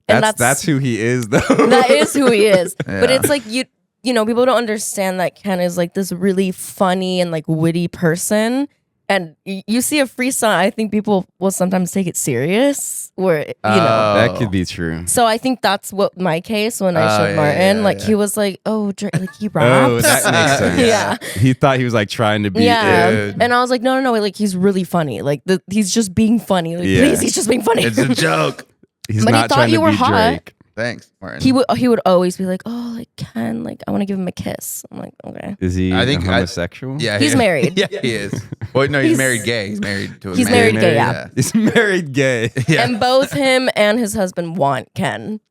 And That's who he is, though. that is who he is. But Yeah. it's like you know, people don't understand that Ken is like this really funny and like witty person. And you see a freestyle, I think people will sometimes take it serious. Where you know. That could be true. So I think that's what my case when I Oh, showed yeah, Martin, yeah, like yeah. he was like, oh, like he raps. Oh, that makes sense. Yeah. He thought he was like trying to be. Yeah, Dude. and I was like, no, like he's really funny. Like he's just being funny. Like, Yeah. please, he's just being funny. It's a joke. He's But he not thought trying you to were be hot. Drake. Thanks, Martin. he would always be like, oh, like Ken, like I want to give him a kiss. I'm like, okay. Is he I think homosexual? Yeah, He's married. Yeah, he is. Well, no, he's He's- married gay. He's married to a He's man. married gay, yeah. He's married gay. Yeah. And both him and his husband want Ken.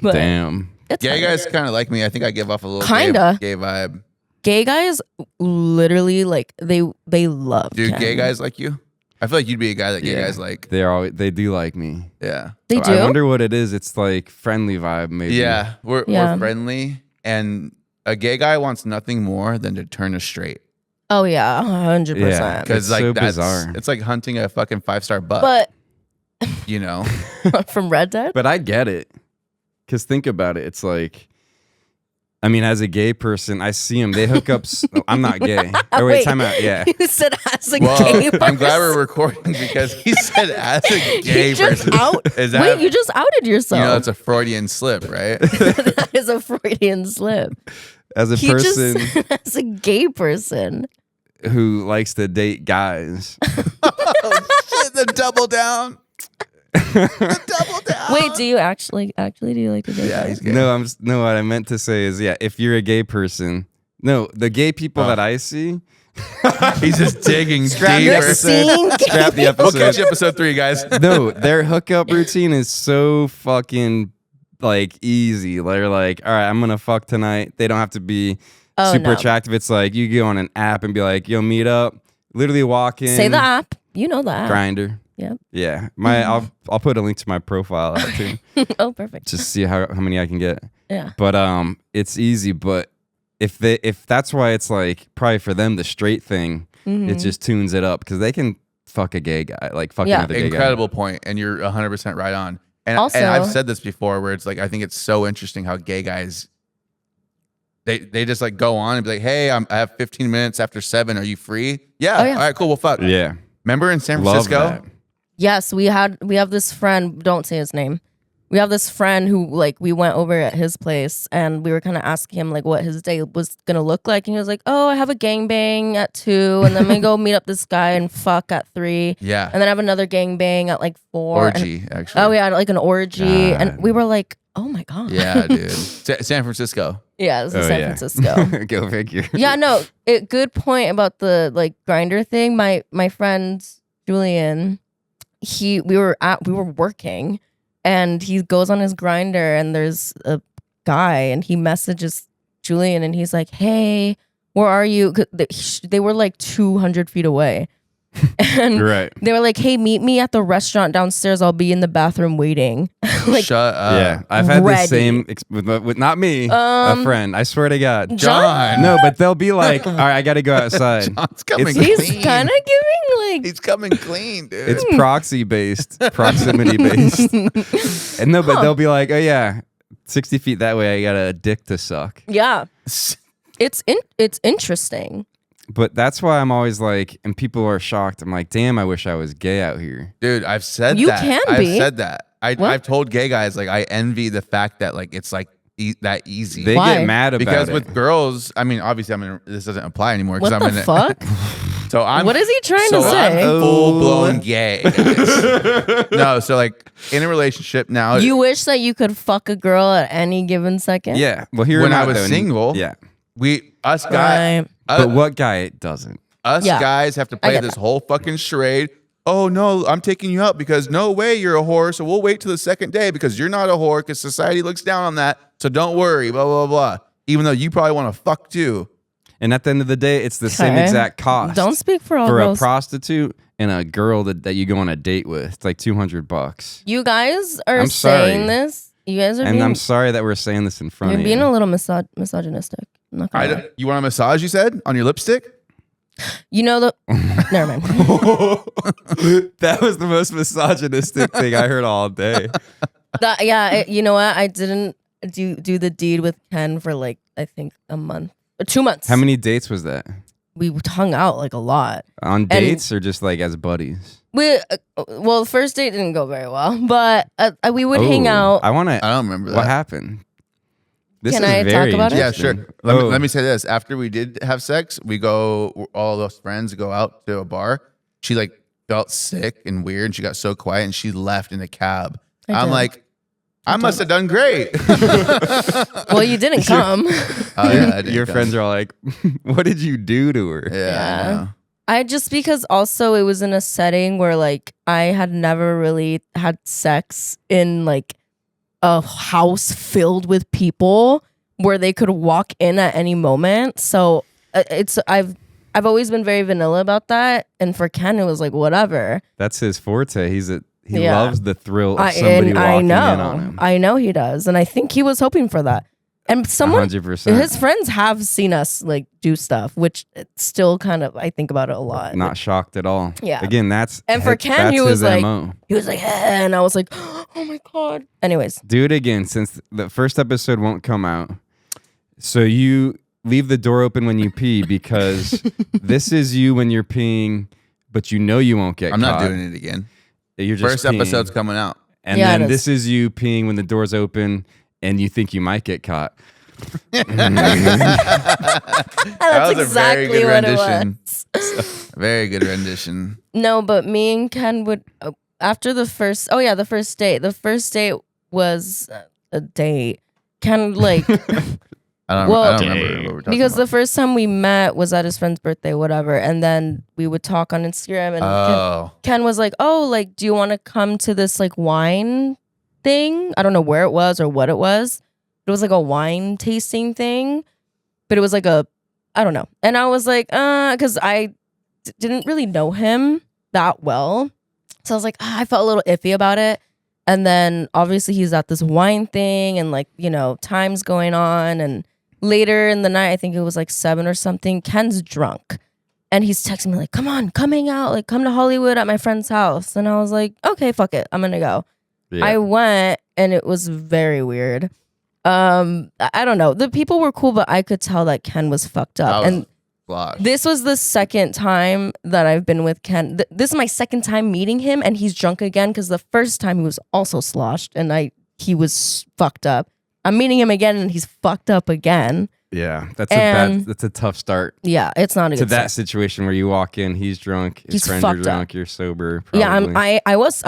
But Damn. it's Gay fine. guys kind of like me. I think I give off a little Kinda. gay vibe. Gay guys literally like they love Dude, Ken. gay guys like you? I feel like you'd be a guy that gay Yeah. guys like. They do like me. Yeah. They do. I wonder what it is. It's like friendly vibe, maybe. Yeah. We're Yeah. friendly. And a gay guy wants nothing more than to turn us straight. Oh yeah, 100%. Yeah. Because It's like so that's bizarre. it's like hunting a fucking 5-star buck. But you know? from Red Dead, But I get it. Because think about it. It's like, I mean, as a gay person, I see them. They hook up. I'm not gay. Oh, wait, time out. Yeah. you said as a Well, gay person. I'm glad we're recording because he said as a gay You just person. out. Is that, Wait, you just outed yourself. you know, that's a Freudian slip, right? That is a Freudian slip. As a He person just as a gay person. who likes to date guys. Oh shit, the double down. The double down. Wait, do you actually do you like to date Yeah, guys? he's gay. No, what I meant to say is, yeah, if you're a gay person, no, the gay people Oh. that I see, He's just digging Scrap the You're deeper. episode. seeing Scrap the We'll catch episode. you episode 3, guys. No, their hookup routine is so fucking like easy. They're like, all right, I'm gonna fuck tonight. They don't have to be Oh, super no. attractive. It's like you go on an app and be like, yo, meet up. Literally walk in. Say the app. You know the app. Grinder. Yep. Yeah. I'll put a link to my profile out too. Oh, perfect. Just see how many I can get. Yeah. But it's easy. But if that's why it's like probably for them the straight thing, Mm-hmm. it just tunes it up because they can fuck a gay guy, like fuck Yeah. another gay guy. Incredible point, and you're 100% right on. And Also- I've said this before, where it's like I think it's so interesting how gay guys they just like go on and be like, hey, I have 15 minutes after 7. Are you free? Yeah. Oh, yeah. All right, cool. We'll fuck. Yeah. Remember in San Love Francisco? that. Yes, we have this friend, don't say his name. We have this friend who like we went over at his place and we were kind of asking him like what his day was gonna look like, and he was like, oh, I have a gangbang at 2 and then I'm gonna go meet up this guy and fuck at 3 Yeah. and then I have another gangbang at like 4 and- Orgy, actually. oh yeah, like an orgy. God. And we were like, oh my god. Yeah, dude. San Francisco. Yeah, this is Oh, San yeah. Francisco. Go figure. Yeah, no, good point about the like grinder thing. My friend Julian, we were working, and he goes on his grinder, and there's a guy, and he messages Julian, and he's like, "Hey, where are you?" 'Cause they were like 200 feet away, and Right. they were like, "Hey, meet me at the restaurant downstairs. I'll be in the bathroom waiting." Like, Shut up. Yeah. I've had the ready. same with not me, a friend. I swear to God. John. No, but they'll be like, all right, I got to go outside. John's coming It's- he's clean. kind of giving like He's coming clean, dude. It's proxy based, proximity based. And no, but they'll be like, oh yeah, 60 feet that way, I got a dick to suck. yeah. It's interesting. But that's why I'm always like, and people are shocked. I'm like, damn, I wish I was gay out here. Dude, I've said You that. can I've be. said that. What? I've told gay guys, like, I envy the fact that, like, it's, like, that easy. They Why? get mad about because it. with girls, I mean, obviously, this doesn't apply anymore. 'Cause What I'm the in fuck? So I'm. What is he trying so to say? I'm full blown gay. No, so like in a relationship now. You wish that you could fuck a girl at any given second? Yeah. Well, here When am I was though, and- single, Yeah. us guys, Right. But what guy doesn't? us Yeah. guys have to I play get this that. whole fucking charade. oh no, I'm taking you out because no way you're a whore. So we'll wait till the second day because you're not a whore because society looks down on that. So don't worry, blah, blah, blah. Even though you probably want to fuck too. And at the end of the day, it's the same exact cost. Don't speak for all for girls. a prostitute and a girl that you go on a date with. It's like $200. You guys are I'm saying sorry. this. You guys are And being, I'm sorry that we're saying this in front you're of being you. a little misogynistic. I'm not gonna lie. You want a massage, you said, on your lipstick? You know the. Never mind. That was the most misogynistic thing I heard all day. You know what? I didn't do the deed with Ken for like I think a month or 2 months. How many dates was that? We hung out like a lot. On dates or just like as buddies? Well, the first date didn't go very well, but we would hang out. I want to. I don't remember that. What happened? This Can is I talk very about it? Yeah, interesting. sure. Let me say this. After we did have sex, we go, all those friends go out to a bar. She like felt sick and weird. And she got so quiet and she left in a cab. I'm did. like, I must have done great. Well, you didn't come. Oh, yeah, I did Your come. friends are all like, what did you do to her? Yeah. I know. I just because also it was in a setting where like I had never really had sex in like a house filled with people where they could walk in at any moment. So I've always been very vanilla about that, and for Ken it was like whatever. That's his forte. He Yeah. loves the thrill of somebody walking in on him. I know he does, and I think he was hoping for that. And 100%. his friends have seen us like do stuff, which it's still kind of I think about it a lot. Not shocked at all. Yeah. Again, that's And for Ken, he that's was his like, MO. and I was like, oh my god. Anyways, Do it again since the first episode won't come out. So you leave the door open when you pee because this is you when you're peeing, but you know you won't get I'm caught. not doing it again. You're just First peeing. episode's coming out. And Yeah, it then is. this is you peeing when the door's open and you think you might get caught. that's That was exactly a very good what rendition. it was. Very good rendition. No, but me and Ken would after the first. Oh yeah, the first date. The first date was a date. Ken like I don't remember what we're talking because about. the first time we met was at his friend's birthday, whatever, and then we would talk on Instagram, and Ken was like, "Oh, like, do you want to come to this like wine thing? I don't know where it was or what it was. It was like a wine tasting thing, but it was like I don't know." And I was like, because I didn't really know him that well, so I was like, I felt a little iffy about it. And then obviously he's at this wine thing, and like time's going on, and later in the night, I think it was like 7 or something, Ken's drunk. And he's texting me like, come on, come hang out, like come to Hollywood at my friend's house. And I was like, okay, fuck it, I'm gonna go. Yeah. I went and it was very weird. I don't know. The people were cool, but I could tell that Ken was fucked up. And this was the second time that I've been with Ken. This is my second time meeting him, and he's drunk again because the first time he was also sloshed and he was fucked up. I'm meeting him again and he's fucked up again. Yeah, that's a tough start Yeah, it's not a to good that start. situation where you walk in, he's drunk, his He's friends are fucked drunk, up. you're sober. Yeah, Probably. I was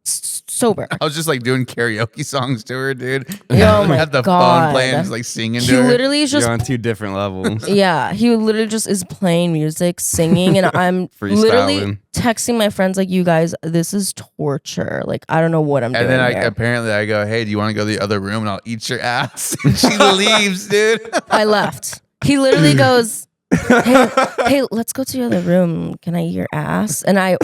sober. I was just like doing karaoke songs to her, dude. Oh my Had the God. phone playing, just like singing He to her. literally is just You're on two different levels. yeah, he literally just is playing music, singing, and I'm literally Freestyling. texting my friends like, "You guys, this is torture. Like, I don't know what I'm doing." And then here. apparently I go, hey, do you want to go to the other room and I'll eat your ass? And she leaves, dude. I left. He literally goes, hey, let's go to the other room. Can I eat your ass? And I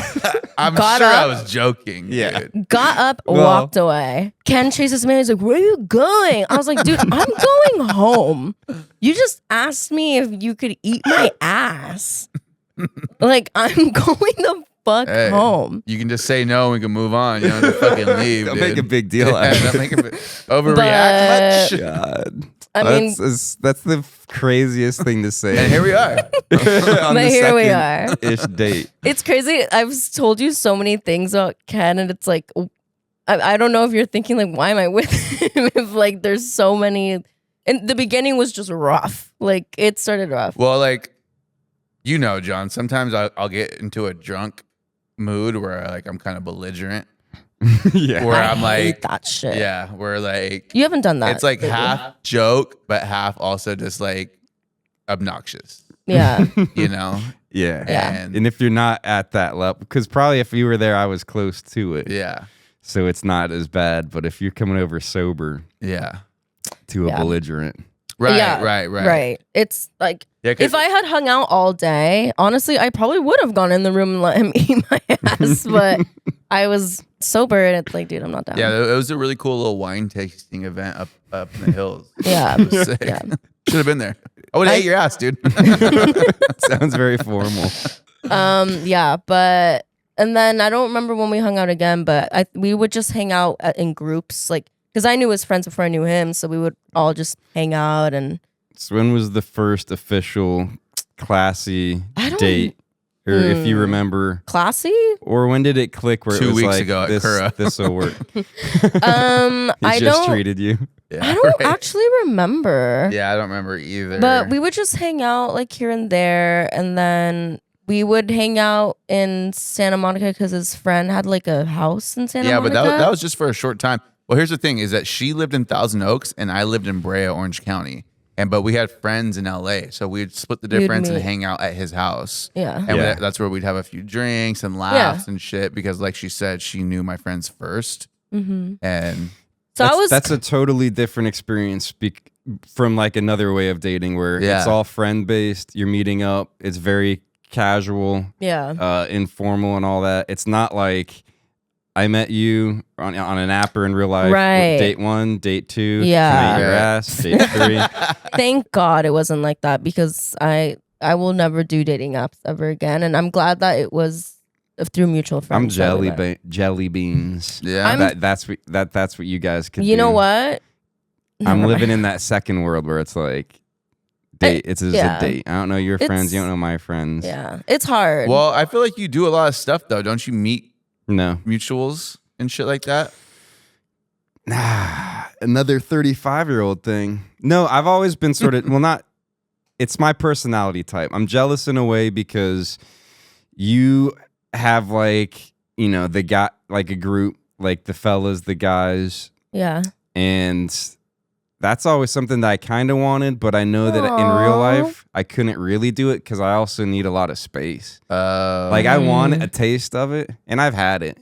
I'm Got sure I up. was joking. Yeah. Dude. got up, Well- walked away. Ken chases me. He's like, "Where are you going?" I was like, "Dude, I'm going home. You just asked me if you could eat my ass. Like, I'm going the fuck Hey, home." You can just say no and we can move on. You don't have to fucking leave. Don't dude. make a big deal out Yeah, of it. don't make a big, overreact much. God. I mean, that's the craziest thing to say. And here we are. On but the here we second are. ish date. It's crazy. I've told you so many things about Ken, and it's like, I don't know if you're thinking like, why am I with him? If like there's so many. And the beginning was just rough. Like it started rough. Well, like, John, sometimes I'll get into a drunk mood where I'm kind of belligerent. Yeah. Where I I'm hate like, that shit. yeah, where like, You haven't done that. it's like lately. half joke, but half also just like obnoxious, Yeah. you know? Yeah. Yeah. And if you're not at that level, because probably if you were there, I was close to it. Yeah. So it's not as bad. But if you're coming over sober Yeah. to a belligerent. Right. It's like, Yeah, if I had hung out all day, honestly, I probably would have gone in the room and let him eat my ass. But I was sober, and it's like, dude, I'm not down. Yeah, it was a really cool little wine tasting event up in the hills. Yeah. It was sick. Yeah. Should have been there. I would have ate your ass, dude. Sounds very formal. Yeah, but and then I don't remember when we hung out again, but we would just hang out in groups, like, because I knew his friends before I knew him, so we would all just hang out. And So when was the first official classy I don't- date? Or if you remember, classy. or when did it click where 2 it was weeks like, ago at Kura. this will work? He I just don't. treated you. Yeah, I don't right. actually remember. Yeah, I don't remember either. But we would just hang out like here and there, and then we would hang out in Santa Monica because his friend had like a house in Santa yeah, Monica. but that was just for a short time. Well, here's the thing: is that she lived in Thousand Oaks and I lived in Brea, Orange County, but we had friends in LA, so we'd split the difference and meet. hang out at his house. Yeah. And Yeah. that's where we'd have a few drinks and laughs and shit because, like she said, she knew my friends 1st, and So I was. That's a totally different experience from like another way of dating where Yeah. it's all friend based. You're meeting up. It's very casual, yeah. informal, and all that. It's not like I met you on an app or in real life. Right. Date 1, date 2. Yeah. Can I eat your Right. ass. Date 3. Thank God it wasn't like that, because I will never do dating apps ever again, and I'm glad that it was through mutual friends. I'm that we met. jelly beans. yeah, That's what you guys could do. You know what? I'm Never living mind. in that second world where it's like date. It's just yeah. a date. I don't know your friends. You It's- don't know my friends. Yeah, it's hard. Well, I feel like you do a lot of stuff though. Don't you meet No. mutuals and shit like that? Another 35-year-old thing. No, I've always been sort of it's my personality type. I'm jealous in a way because you have like, the guy, like a group, like the fellas, the guys, Yeah. and that's always something that I kind of wanted, but I know that in real Aw. life I couldn't really do it because I also need a lot of space. Like I Mm. want a taste of it, and I've had it.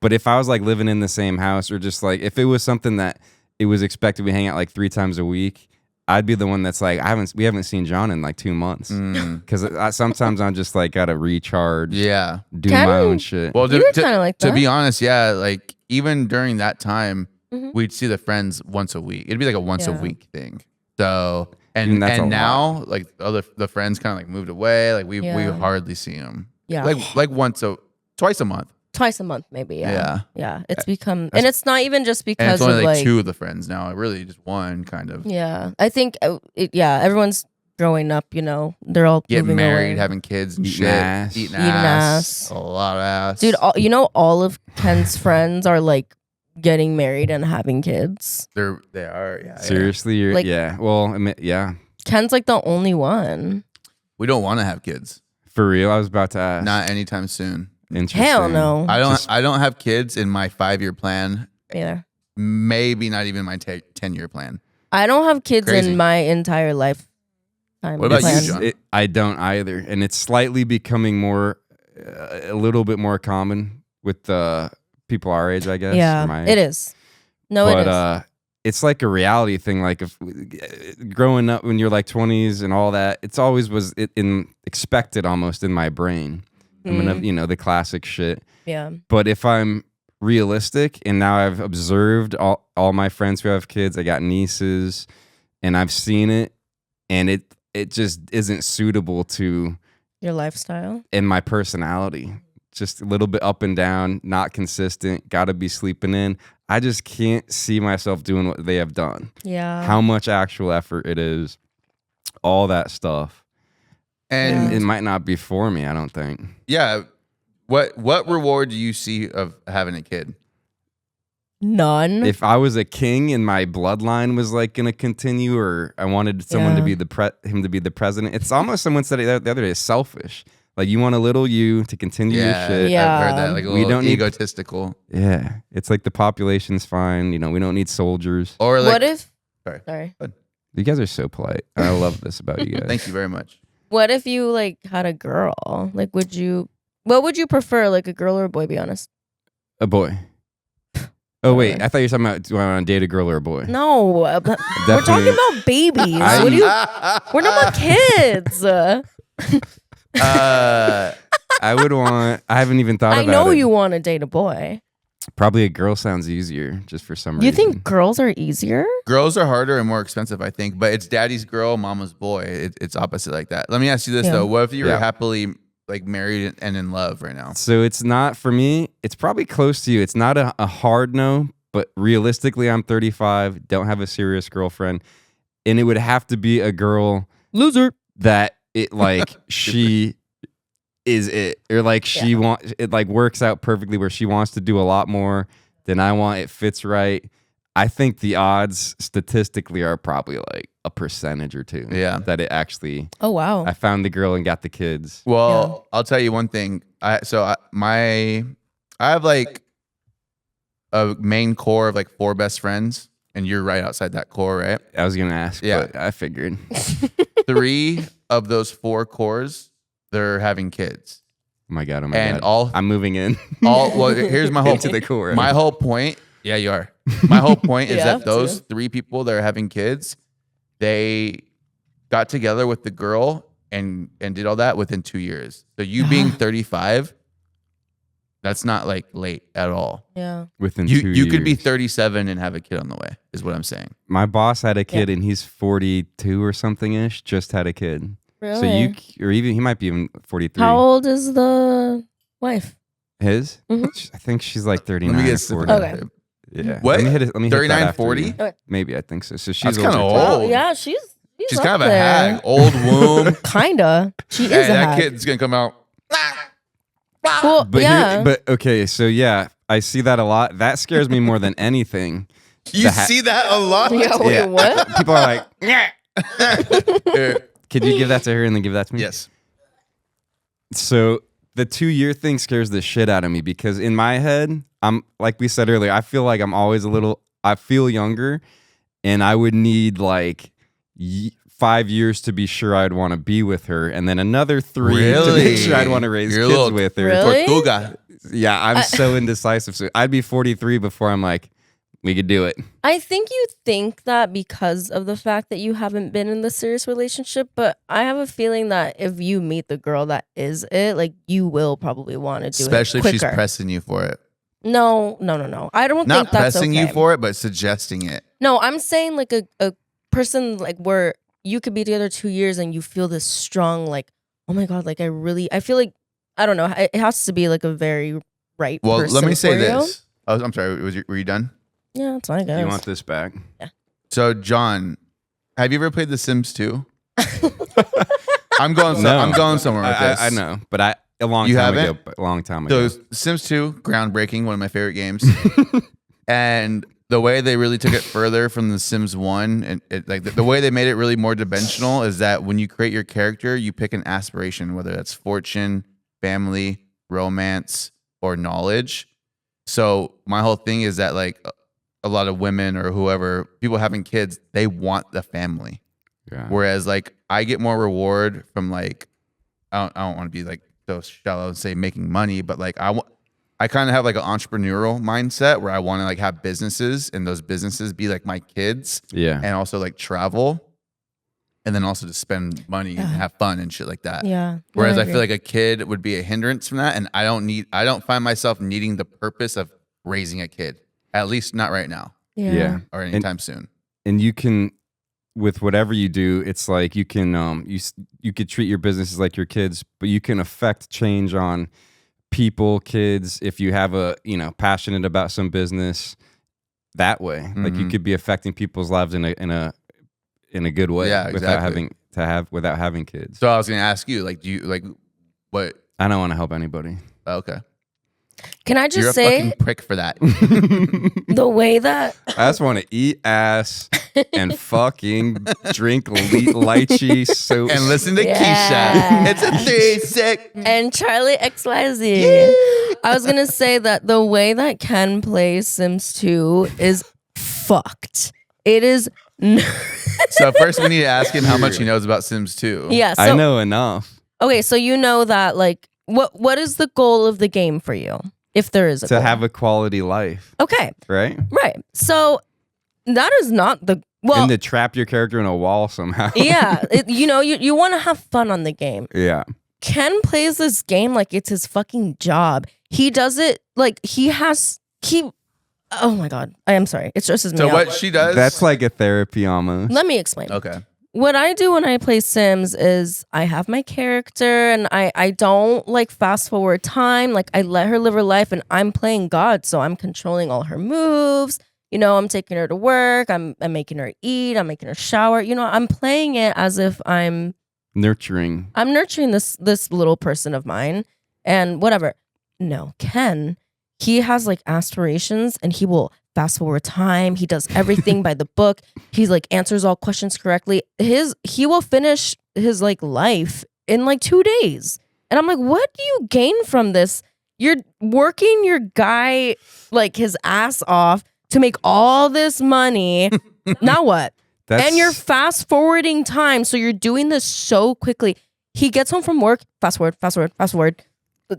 But if I was like living in the same house, or just like if it was something that it was expected we hang out like 3 times a week, I'd be the one that's like, we haven't seen Jon in like 2 months because sometimes I'm just like gotta recharge, yeah. do Can- my own shit. Well, You were kinda like to that. be honest, yeah, like even during that time, Mhm. we'd see the friends once a week. It'd be like a once a Yeah. week thing. So And that's a and lot. now like the friends kind of like moved away. Like we Yeah. hardly see them. Yeah. Like twice a month. Twice a month, maybe. Yeah. Yeah. Yeah. It's become, and it's not even just And because it's only of like like, 2 of the friends now. Really just one kind of. yeah. I think, everyone's growing up, they're all Getting moving married, away. having kids and Eating shit. ass. Eating Eating ass. ass. A lot of ass. Dude, all of Ken's friends are like getting married and having kids. they are. Yeah. Seriously, you're Like- yeah. Well, yeah. Ken's like the only one. We don't want to have kids. For real, I was about to ask. Not anytime soon. Interesting. Hell no. I don't have kids in my 5-year plan. Either. Maybe not even my 10-year plan. I don't have kids Crazy. in my entire lifetime. What about you, plan. Jon? I don't either, and it's slightly becoming more, a little bit more common with people our age, I guess. or Yeah, my it age. is. No, But it is. it's like a reality thing. Like if growing up when you're like 20s and all that, it's always was expected almost in my brain. I'm gonna, the classic shit. Yeah. But if I'm realistic, and now I've observed all my friends who have kids, I got nieces, and I've seen it, and it just isn't suitable to Your lifestyle. in my personality. Just a little bit up and down, not consistent, gotta be sleeping in. I just can't see myself doing what they have done. Yeah. How much actual effort it is, all that stuff. And It might not be for me, I don't think. yeah, what reward do you see of having a kid? None. If I was a king and my bloodline was like gonna continue, or I wanted someone to Yeah. be him to be the president, it's almost someone said it the other day, selfish. Like you want a little you to continue your shit. Yeah. I've heard that. Like a We little don't need- egotistical. Yeah. It's like the population's fine. We don't need soldiers. Or like, what if? Sorry. Sorry. You guys are so polite. I love this about you guys. Thank you very much. What if you like had a girl? Like, what would you prefer, like a girl or a boy? Be honest. A boy. Oh wait, I thought you were talking about do I want to date a girl or a boy? No, we're talking about babies. What do you? We're not about kids. I would want. I haven't even thought about it. I know you want to date a boy. Probably a girl sounds easier, just for some reason. You think girls are easier? Girls are harder and more expensive, I think. But it's daddy's girl, mama's boy. It's opposite like that. Let me ask you this though: what if you were happily like married and in love right now? So it's not for me. It's probably close to you. It's not a hard no, but realistically, I'm 35, don't have a serious girlfriend, and it would have to be a girl loser that it like she is it, or like she wants it, like works out perfectly where she wants to do a lot more than I want. It fits right. I think the odds statistically are probably like a percentage or two. Yeah. That it actually. Oh wow. I found the girl and got the kids. Well, I'll tell you one thing. I have like a main core of like 4 best friends, and you're right outside that core, right? I was gonna ask, but I figured. 3 of those 4 cores, they're having kids. Oh my god! And I'm moving in. Well, here's my whole into the core. My whole point. Yeah, you are. My whole point is that those 3 people that are having kids, they got together with the girl and did all that within 2 years. So you being 35, that's not like late at all. Yeah. Within 2 years. You could be 37 and have a kid on the way, is what I'm saying. My boss had a kid and he's 42 or something ish. Just had a kid. Really? So or even he might be even 43. How old is the wife? His? Mhm. I think she's like 39 Let me or get 40. Okay. Yeah. What? Let me hit 39, that after 40? you. Okay. Maybe, I think so. So she's That's kinda older, too. old. Oh, yeah, she's She's up kind of a there. hag, old womb. Kinda. She is Hey, a that hag. kid's gonna come out. Well, But yeah. but okay, so yeah, I see that a lot. That scares me more than anything. You see that a lot? Yeah, wait, what? People are like, yeah. Here. Could you give that to her and then give that to me? Yes. So the 2-year thing scares the shit out of me because in my head, I'm like we said earlier, I feel like I'm always I feel younger, and I would need like 5 years to be sure I'd want to be with her, and then another 3 to Really? make sure I'd want to raise You're a kids little with her. Really? Tortuga. Yeah, I'm so indecisive. So I'd be 43 before I'm like, we could do it. I think you think that because of the fact that you haven't been in the serious relationship, but I have a feeling that if you meet the girl that is it, like you will probably want to do Especially it if she's quicker. pressing you for it. No. I don't Not think that's pressing okay. you for it, but suggesting it. No, I'm saying like a person like where you could be together 2 years and you feel this strong like, oh my god, like I feel like I don't know. It has to be like a very right Well, person let me say for you. this. Oh, I'm sorry. Were you done? Yeah, that's fine, guys. You want this back? So, John, have you ever played The Sims 2? I'm going somewhere with this. I know, but a long You time haven't? ago. A long time ago. So, Sims 2, groundbreaking, one of my favorite games. And the way they really took it further from The Sims 1, and like the way they made it really more dimensional is that when you create your character, you pick an aspiration, whether that's fortune, family, romance, or knowledge. So my whole thing is that like a lot of women or whoever, people having kids, they want the family. Yeah. Whereas like I get more reward from like, I don't want to be like so shallow and say making money, but like I kind of have like an entrepreneurial mindset where I want to like have businesses and those businesses be like my kids. Yeah. And also like travel. And then also to spend money and have fun and shit like that. Yeah. Whereas I agree. feel like a kid would be a hindrance from that. And I don't find myself needing the purpose of raising a kid. At least not right now Yeah. or anytime soon. And you can, with whatever you do, it's like you can you could treat your businesses like your kids, but you can affect change on people, kids, if you have passionate about some business that way. Mm-hmm. Like you could be affecting people's lives in a good way, without having kids. So I was gonna ask you, like, do you like what? I don't want to help anybody. Okay, Can I just you're a say fucking prick for that. the way that I just want to eat ass and fucking drink lychee soup and listen to Yeah. Keisha. It's a 3-6. and Charli XCX. I was gonna say that the way that Ken plays Sims 2 is fucked. It is So first we need to ask him how much he knows about Sims 2. Yeah, so, I know enough okay, so you know that like what is the goal of the game for you? If there is a to goal. have a quality life, Okay, right? right. So that is not the And to trap your character in a wall somehow. yeah, you want to have fun on the game. Yeah. Ken plays this game like it's his fucking job. He does it like he. Oh my god, I am sorry. It stresses me So out. what she does? That's like a therapy almost. Let me explain. Okay. What I do when I play Sims is I have my character and I don't like fast forward time. Like I let her live her life and I'm playing God, so I'm controlling all her moves. I'm taking her to work. I'm making her eat. I'm making her shower. I'm playing it as if I'm nurturing this little person of mine and whatever. No, Ken, he has like aspirations and he will fast forward time. He does everything by the book. He's like answers all questions correctly. He will finish his like life in like 2 days. And I'm like, what do you gain from this? You're working your guy like his ass off to make all this money. Now what? And you're fast forwarding time. So you're doing this so quickly. He gets home from work, fast forward.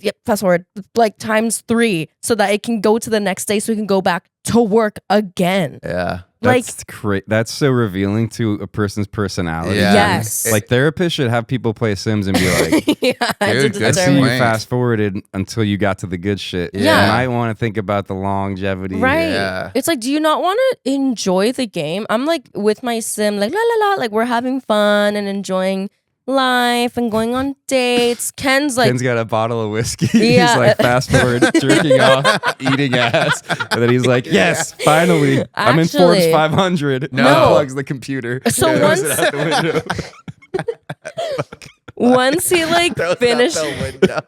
Yep, fast forward like times 3 so that it can go to the next day so he can go back to work again. Yeah. That's that's so revealing to a person's personality. Yeah. Yes. Like therapists should have people play Sims and be like, Yeah, I Dude, did good I see determine. you point. fast forwarded until you got to the good shit. Yeah. You might want to think about the longevity. Right. Yeah. It's like, do you not want to enjoy the game? I'm like with my sim, like la la la, like we're having fun and enjoying life and going on dates. Ken's Ken's got a bottle of whiskey. Yeah. He's like fast forward, jerking off, eating ass. And then he's like, yes, finally. I'm in Forbes Actually, 500. No. Unplugs the computer. So throws once- it out the window. once he like finishes window.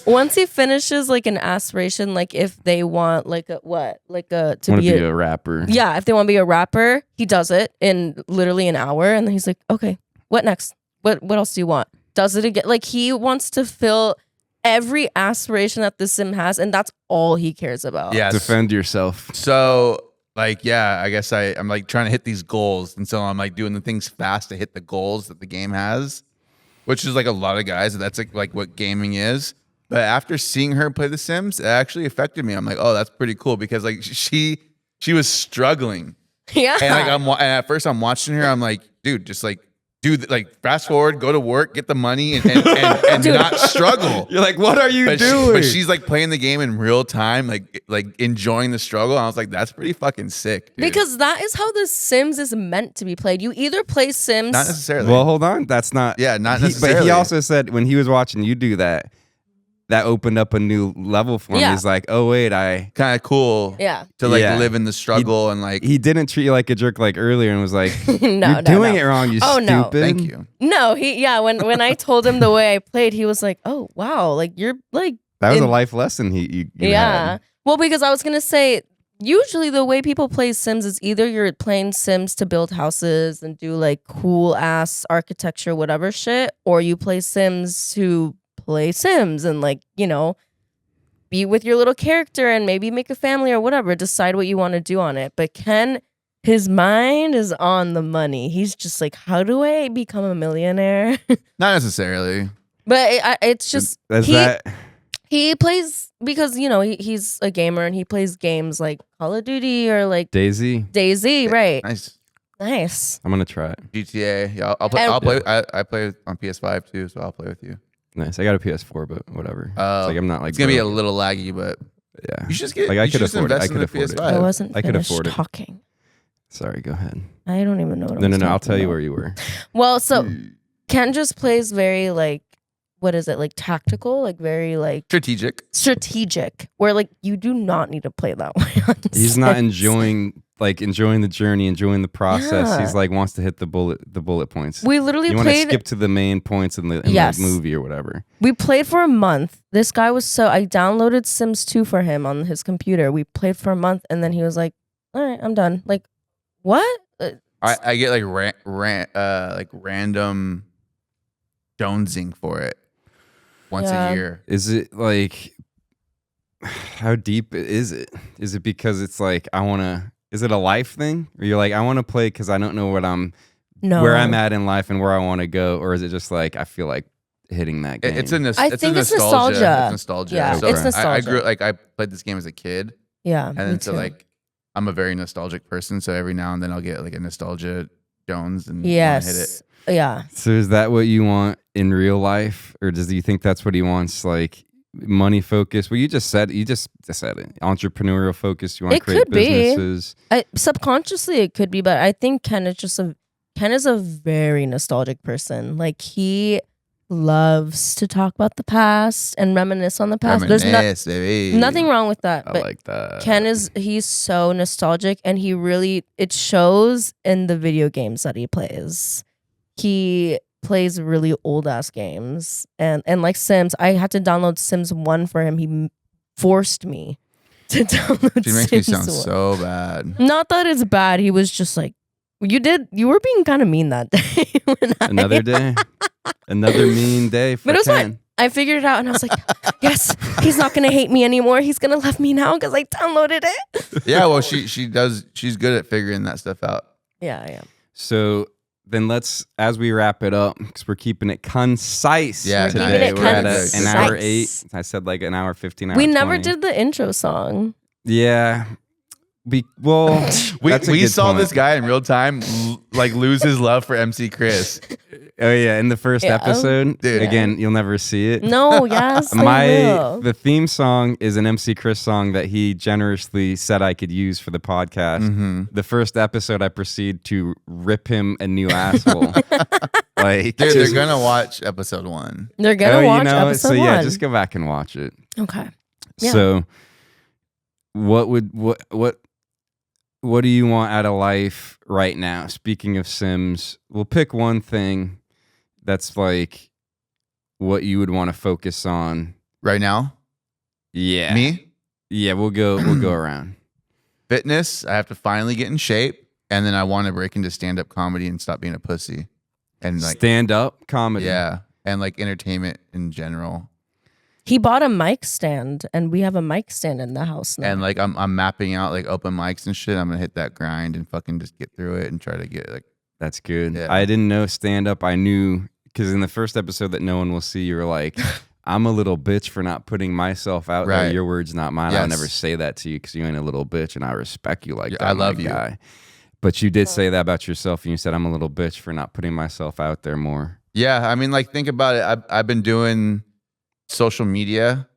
once he finishes like an aspiration, like if they want like a what? Like a to Want be to be a rapper. yeah, if they want to be a rapper, he does it in literally an hour and then he's like, okay, what next? What else do you want? Does it again. Like he wants to fill every aspiration that the sim has, and that's all he cares about. Yes. Defend yourself. So like, yeah, I guess I'm like trying to hit these goals. And so I'm like doing the things fast to hit the goals that the game has, which is like a lot of guys. That's like what gaming is. But after seeing her play The Sims, it actually affected me. I'm like, oh, that's pretty cool because like she was struggling. Yeah. And like and at first I'm watching her, I'm like, dude, just like like fast forward, go to work, get the money, and not struggle. You're like, what are you doing? But she's like playing the game in real time, like enjoying the struggle. I was like, that's pretty fucking sick, dude. Because that is how The Sims is meant to be played. You either play Sims. Not necessarily. Well, hold on. That's not. Yeah, not But necessarily. he also said when he was watching you do that, that opened up a new level for him. Yeah. He's like, oh wait, kind of cool. Yeah. To like Yeah. live in the struggle and like. he didn't treat you like a jerk like earlier and was like, No, you're doing it wrong, you Oh, no. stupid. Thank you. No, when I told him the way I played, he was like, "Oh wow, like you're like." That was a in- life lesson you Yeah. had. Well, because I was gonna say, usually the way people play Sims is either you're playing Sims to build houses and do like cool ass architecture, whatever shit, or you play Sims to play Sims and like be with your little character and maybe make a family or whatever. Decide what you want to do on it. But Ken, his mind is on the money. He's just like, how do I become a millionaire? Not necessarily. But it's just Is that he plays because he's a gamer and he plays games like Call of Duty or like Daisy? DayZ, right? Nice. I'm gonna try it. GTA. Yeah, I'll play. And- I'll play. I play on PS5 too, so I'll play with you. Nice. I got a PS4, but whatever. It's like I'm not like It's gonna be a broke. little laggy, but Yeah. you should just get. Like I you should could just afford it. invest I in could the afford it. PS5. I wasn't I could finished afford it. talking. Sorry, go ahead. I don't even know what No, I'm I'll talking tell you about. where you were. Well, so Ken just plays very like, what is it, like tactical, like very like strategic, where like you do not need to play that way. On He's not Sims. enjoying the journey, enjoying the process. Yeah. He's like wants to hit the bullet points. We literally You want to played. skip to the main points in the Yes. movie or whatever. We played for a month. This guy was so. I downloaded Sims 2 for him on his computer. We played for a month, and then he was like, "All right, I'm done." Like, what? I get like like random jonesing for it once Yeah. a year. Is it like how deep is it? Is it because it's like Is it a life thing? Or you're like, I want to play because I don't know where I'm at in life and where I want to go? Or is it just like, I feel like hitting that game? It's a I think it's nostalgia. It's nostalgia. Yeah, So it's nostalgia. I grew I played this game as a kid. Yeah, And then so like I'm a very nostalgic person. So every now and then I'll get like a nostalgia Jones and hit it. Yeah. So is that what you want in real life? Or do you think that's what he wants? Like money focused? Well, you just said it. Entrepreneurial focused. You want to create businesses. Subconsciously it could be, but I think Ken is a very nostalgic person. Like he loves to talk about the past and reminisce on the past. There's nothing wrong with that. I like that. He's so nostalgic, and it shows in the video games that he plays. He plays really old ass games, and like Sims. I had to download Sims 1 for him. He forced me to download. She makes Sims me sound 1. so bad. Not that it's bad. He was just like, you were being kind of mean that day. Another day. Another mean day for But it was Ken. fine. I figured it out, and I was like, yes, he's not going to hate me anymore. He's going to love me now because I downloaded it. Yeah, well, she does. She's good at figuring that stuff out. Yeah, I am. So then as we wrap it up, because we're keeping it concise. Yeah, today. keeping it We're at concise. an hour 8. I said like an hour 15. We never did the intro song. Yeah. We saw this guy in real time like lose his love for MC Chris. Oh yeah, in the first episode. Dude. Again, you'll never see it. No, yes, The theme song is an MC Chris song that he generously said I could use for the podcast. Mm-hmm. The first episode, I proceed to rip him a new asshole. Like, Dude, they're gonna watch episode 1. They're gonna watch episode 1. So yeah, just go back and watch it. Okay. Yeah. So, what do you want out of life right now? Speaking of Sims, we'll pick one thing that's like what you would want to focus on Right now? Yeah. Me? Yeah, we'll go around. Fitness, I have to finally get in shape, and then I want to break into stand-up comedy and stop being a pussy. And like stand-up comedy. Yeah, and like entertainment in general. He bought a mic stand, and we have a mic stand in the house now. And like I'm mapping out like open mics and shit. I'm gonna hit that grind and fucking just get through it and try to get like. That's good. Yeah. I didn't know stand-up. I knew because in the first episode that no one will see, you were like, I'm a little bitch for not putting myself out there. Right. Your words, not mine. Yes. I'll never say that to you because you ain't a little bitch, and I respect you like that. I love my you. guy. But you did say that about yourself, and you said I'm a little bitch for not putting myself out there more. Yeah, I mean, like think about it. I've been doing social media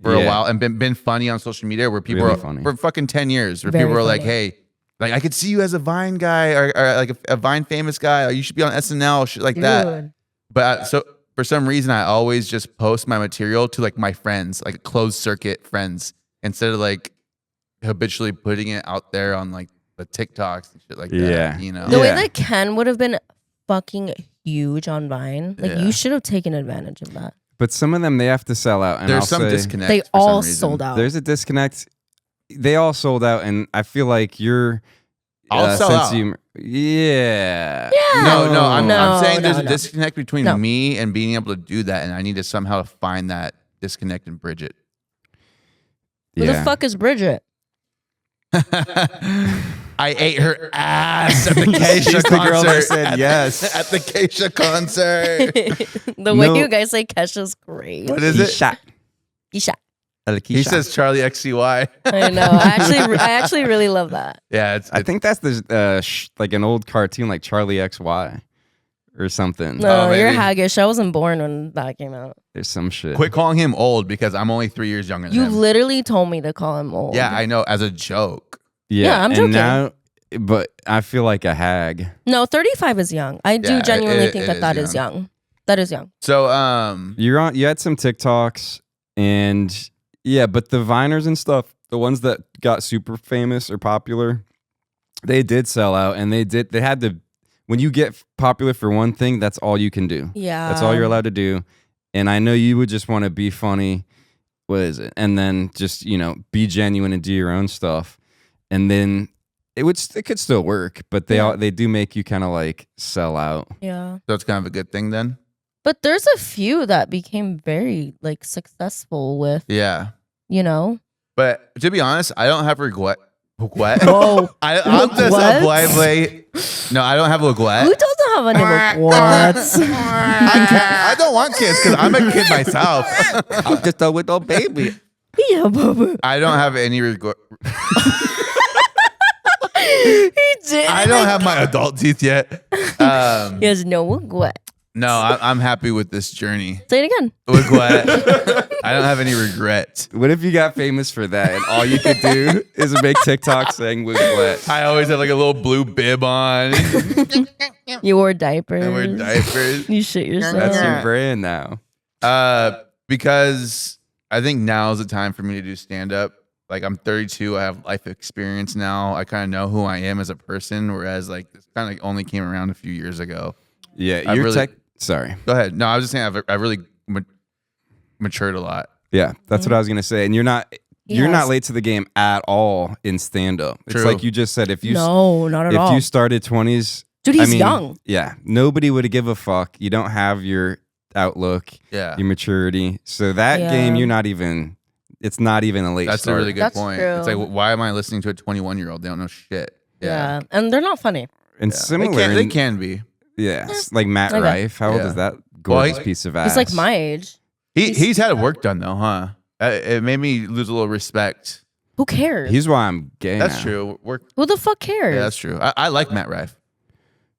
for a while and been funny on social media where people Really are funny. for fucking 10 years where Very people are like, funny. hey, like I could see you as a Vine guy or like a Vine famous guy, or you should be on SNL, shit like that. Dude. But so for some reason, I always just post my material to like my friends, like closed circuit friends, instead of like habitually putting it out there on like the TikToks and shit like that. Yeah. You know? The way Yeah. that Ken would have been fucking huge on Vine, like Yeah. you should have taken advantage of that. But some of them, they have to sell out. And There's I'll some say, disconnect. They for some all reason. sold out. There's a disconnect. They all sold out, and I feel like you're. I'll sell sense out. of humor- Yeah. No, I'm saying there's a no. disconnect between No. me and being able to do that, and I need to somehow find that disconnect in Bridget. Who the fuck is Bridget? I ate her ass at the Keisha She's the concert. girl that said yes. At the Keisha concert. The way No. you guys say Kesha's great. What is it? Isha. He says Charli XCY. I know. I actually really love that. Yeah, I think that's the like an old cartoon, like Charlie XY or something. No, you're maybe. haggish. I wasn't born when that came out. There's some shit. quit calling him old because I'm only 3 years younger than You him. literally told me to call him old. Yeah, I know, as a joke. Yeah, I'm and joking. now, but I feel like a hag. No, 35 is young. I do Yeah, genuinely think it that is is young. That is young. So, You had some TikToks, and yeah, but the Viners and stuff, the ones that got super famous or popular, they did sell out, and they had to. When you get popular for one thing, that's all you can do. Yeah. That's all you're allowed to do. And I know you would just want to be funny. What is it? And then just, be genuine and do your own stuff. And then it could still work, but they do make you kind of like sell out. Yeah. that's kind of a good thing then. But there's a few that became very like successful with, Yeah. you know? But to be honest, I don't have regret. What? Oh, I'm just a what? boy. No, I don't have a Who what. doesn't have any regrets? I don't want kids because I'm a kid myself. I'm just a little baby. Yeah, Bubba. I don't have any regret. He did. I don't have my adult teeth yet. He has no regret. No, I'm happy with this journey. Say it again. Regret. I don't have any regret. What if you got famous for that and all you could do is make TikTok saying "wet"? I always have like a little blue bib on. You wore diapers. I wear diapers. You shit yourself. That's your brand now. Because I think now is the time for me to do stand up. Like I'm 32, I have life experience now. I kind of know who I am as a person, whereas like this kind of only came around a few years ago. Yeah, I've you're really- Sorry. Go ahead. No, I was just saying I've really matured a lot. Yeah, that's what I was gonna say. And you're not Yes. late to the game at all in stand up. It's True. like you just said. If you No, not at if all. you started 20s, Dude, he's young. Yeah, nobody would give a fuck. You don't have your outlook, Yeah. your maturity. So that Yeah. game, you're not even. It's not even a late That's start. a really good That's point. true. It's like, why am I listening to a 21-year-old? They don't know shit. Yeah. And they're not funny. And They similar, they can be. yeah, like Matt Okay. Rife. How old Yeah. is that Well, gorgeous piece of ass? He's like my age. He's had work done though, huh? It made me lose a little respect. Who cares? He's why I'm gay. That's now. true. Work. Who the fuck cares? Yeah, that's true. I like Matt Rife.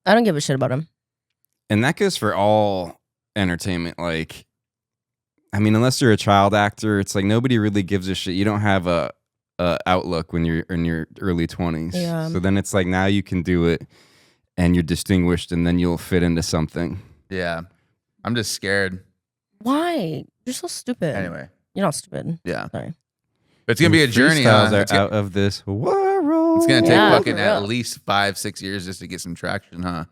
I don't give a shit about him. And that goes for all entertainment. Like, I mean, unless you're a child actor, it's like nobody really gives a shit. You don't have a outlook when you're in your early 20s. Yeah. So then it's like now you can do it and you're distinguished and then you'll fit into something. Yeah. I'm just scared. Why? You're so stupid. Anyway. You're not stupid. Yeah. Sorry. It's gonna be a journey. Freestyles Huh? are It's gonna, out of this world. it's gonna take Yeah. fucking For at real. least 5-6 years just to get some traction, huh?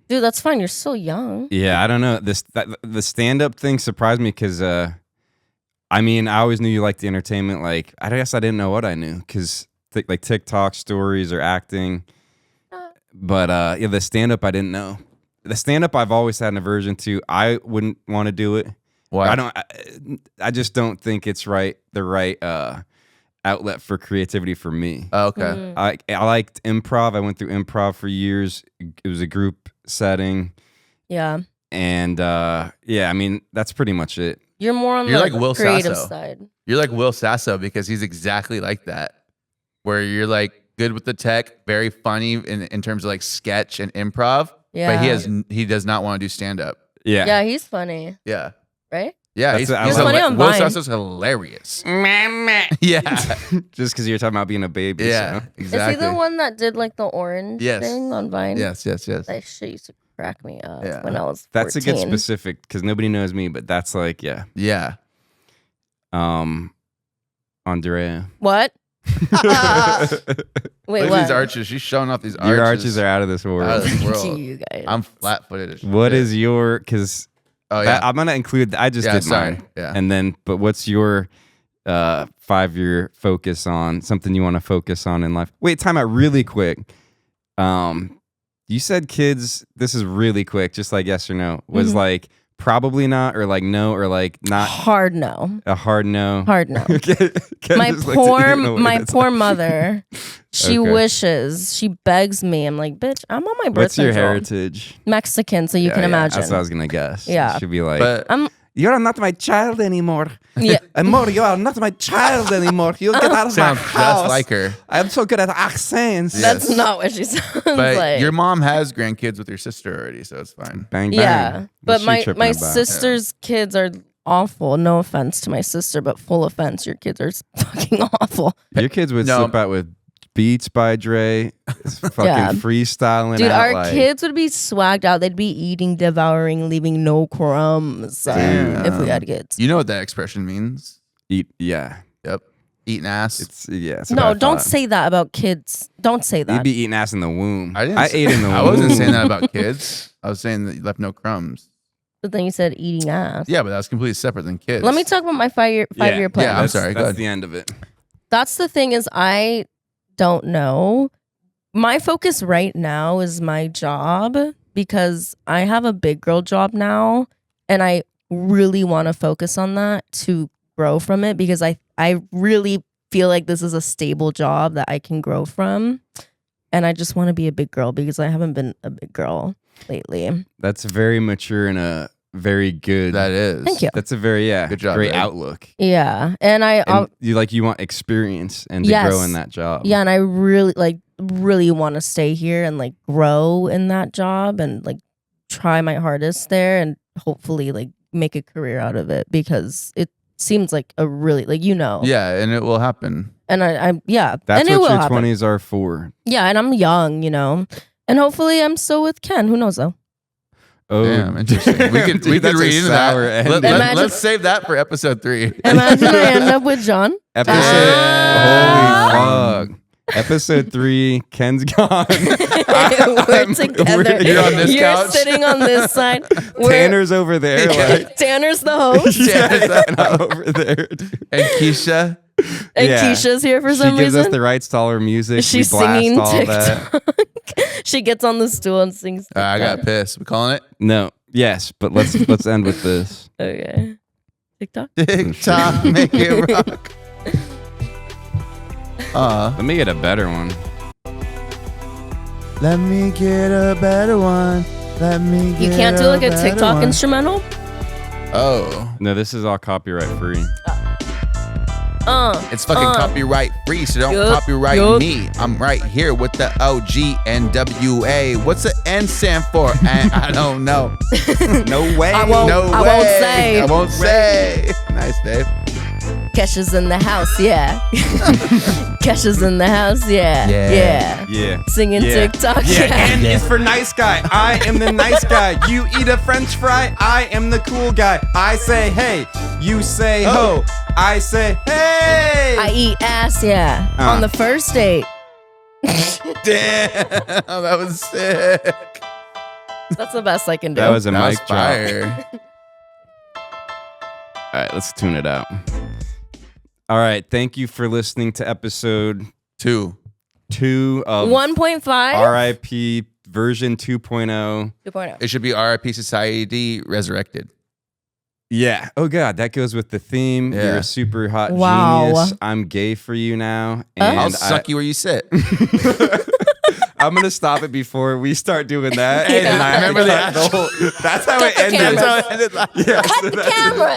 Dude, that's fine. You're so young. Yeah, I don't know. The stand-up thing surprised me because I mean, I always knew you liked the entertainment. Like, I guess I didn't know what I knew because like TikTok stories or acting. But yeah, the stand-up I didn't know. The stand-up I've always had an aversion to. I wouldn't want to do it. Why? I just don't think it's the right outlet for creativity for me. Oh, okay. Mm. I liked improv. I went through improv for years. It was a group setting. Yeah. And yeah, I mean, that's pretty much it. You're more on You're the like Will creative Sasso. side. You're like Will Sasso because he's exactly like that. Where you're like good with the tech, very funny in terms of like sketch and improv. Yeah. But he does not want to do stand up. Yeah. Yeah, he's funny, Yeah. right? Yeah, That's- I he's love funny on Will Vine. Sasso's hilarious. Yeah. Just because you're talking about being a baby. Yeah, So. exactly. Is he the one that did like the orange Yes. thing on Vine? Yes. That shit used to crack me up Yeah. when I was 14. That's a good specific because nobody knows me, but that's like, yeah. Yeah. Andrea. What? Wait, Look at what? these arches. She's showing off these arches. Your arches are out of this out world. of this To world. you guys. I'm flat footed. What is your, because Oh, yeah. I'm going to include, I just Yeah, did sorry. mine. Yeah. And then, but what's your 5-year focus on, something you want to focus on in life? Wait, time out really quick. You said kids, this is really quick, just like yes or no, was like probably not or like no or like not Hard no. a hard no. Hard no. Ken my just looked at you in a way my that's poor like- mother. She Okay. wishes. She begs me. I'm like, bitch, I'm on my birth What's your control. heritage? Mexican, so you Yeah, can yeah, imagine. That's what I was gonna guess. Yeah. She'd be like, But I'm "You're not my child anymore. yeah. Amor, you are not my child anymore. You get out of my sounds house. just like her. I'm so good at accents. Yeah. That's Yes. not what she sounds But like. your mom has grandkids with your sister already, so it's fine. Bang bang. Yeah, What's but she my tripping my about? sister's kids are awful. No offense to my sister, but full offense. Your kids are fucking awful. Your kids would No. slip out with Beats by Dre, fucking Yeah. freestyling. Dude, out our like, kids would be swagged out. They'd be eating, devouring, leaving no crumbs if we had kids. You know what that expression means? eat. Yeah, Yep. Eating ass. it's It's what No, I don't thought. say that about kids. Don't say You'd that. be eating ass in the womb. I didn't. I say- ate in the womb. I wasn't saying that about kids. I was saying that you left no crumbs. But then you said eating ass. Yeah, but that's completely separate than kids. Let me talk about my five-year plan. Yeah, I'm that's, sorry, go That's ahead. the end of it. That's the thing is I don't know. My focus right now is my job because I have a big girl job now and I really want to focus on that to grow from it because I really feel like this is a stable job that I can grow from. And I just want to be a big girl because I haven't been a big girl lately. That's very mature and a very good. That is. Thank you. That's a very Good job, great babe. outlook. Yeah. And And you want experience and to Yes. grow in that job. yeah, and I really want to stay here and like grow in that job and like try my hardest there and hopefully like make a career out of it because it seems like a really like Yeah, and it will happen. and I'm That's and it what will your happen. 20s are for. Yeah, and I'm young, and hopefully I'm still with Ken. Who knows though? Oh, Damn, interesting. We could Dude, that's read a into sour that. ending. Let's save that for episode 3. Imagine I end up with Jon. Episode. Ah. Holy fuck. Episode 3. Ken's gone. We're together. You're on this You're couch. sitting on this side. Tanner's over there. Like, Tanner's the host. and I'm over there. Dude. And Keisha. And Yeah. Keisha's here for She some gives reason. us the rights to all her music. She's we blast singing all that. TikTok. She gets on the stool and sings. I got TikTok. pissed. We calling it? No. Yes, but let's end with this. Okay. TikTok. TikTok, make it rock. Let me get a better one. Let me get a better one. Let me get You can't do like a TikTok instrumental? Oh. No, this is all copyright free. It's fucking copyright free, so don't Yup, copyright yup. me. I'm right here with the OGNWA. What's the N stand for? I don't know. No way. I won't- No I way. won't say. I won't say. Nice, Dave. Kesha's in the house, yeah. Kesha's in the house, yeah. Yeah. Yeah. Yeah. Singing Yeah. TikTok, Yeah, yeah. N is for nice guy. I am the nice guy. You eat a french fry. I am the cool guy. I say hey. You say ho. I say hey. I eat ass, yeah. On the first date. Damn, that was sick. That's the best I can do. That was a That mic was drop. fire. All right, let's tune it out. All right, thank you for listening to episode 2. 2 of 1.5? RIP version 2.0. 2.0. It should be RIP Society Resurrected. Yeah. Oh God, that goes with the theme. Yeah. You're a super hot Wow. genius. I'm gay for you now, and I'll suck you where you sit. I'm gonna stop it before we start doing that. Yeah. And then I have to Remember cut the the whole. That's how it the ended. camera. That's how it ended. Yeah, Cut so the that's- camera.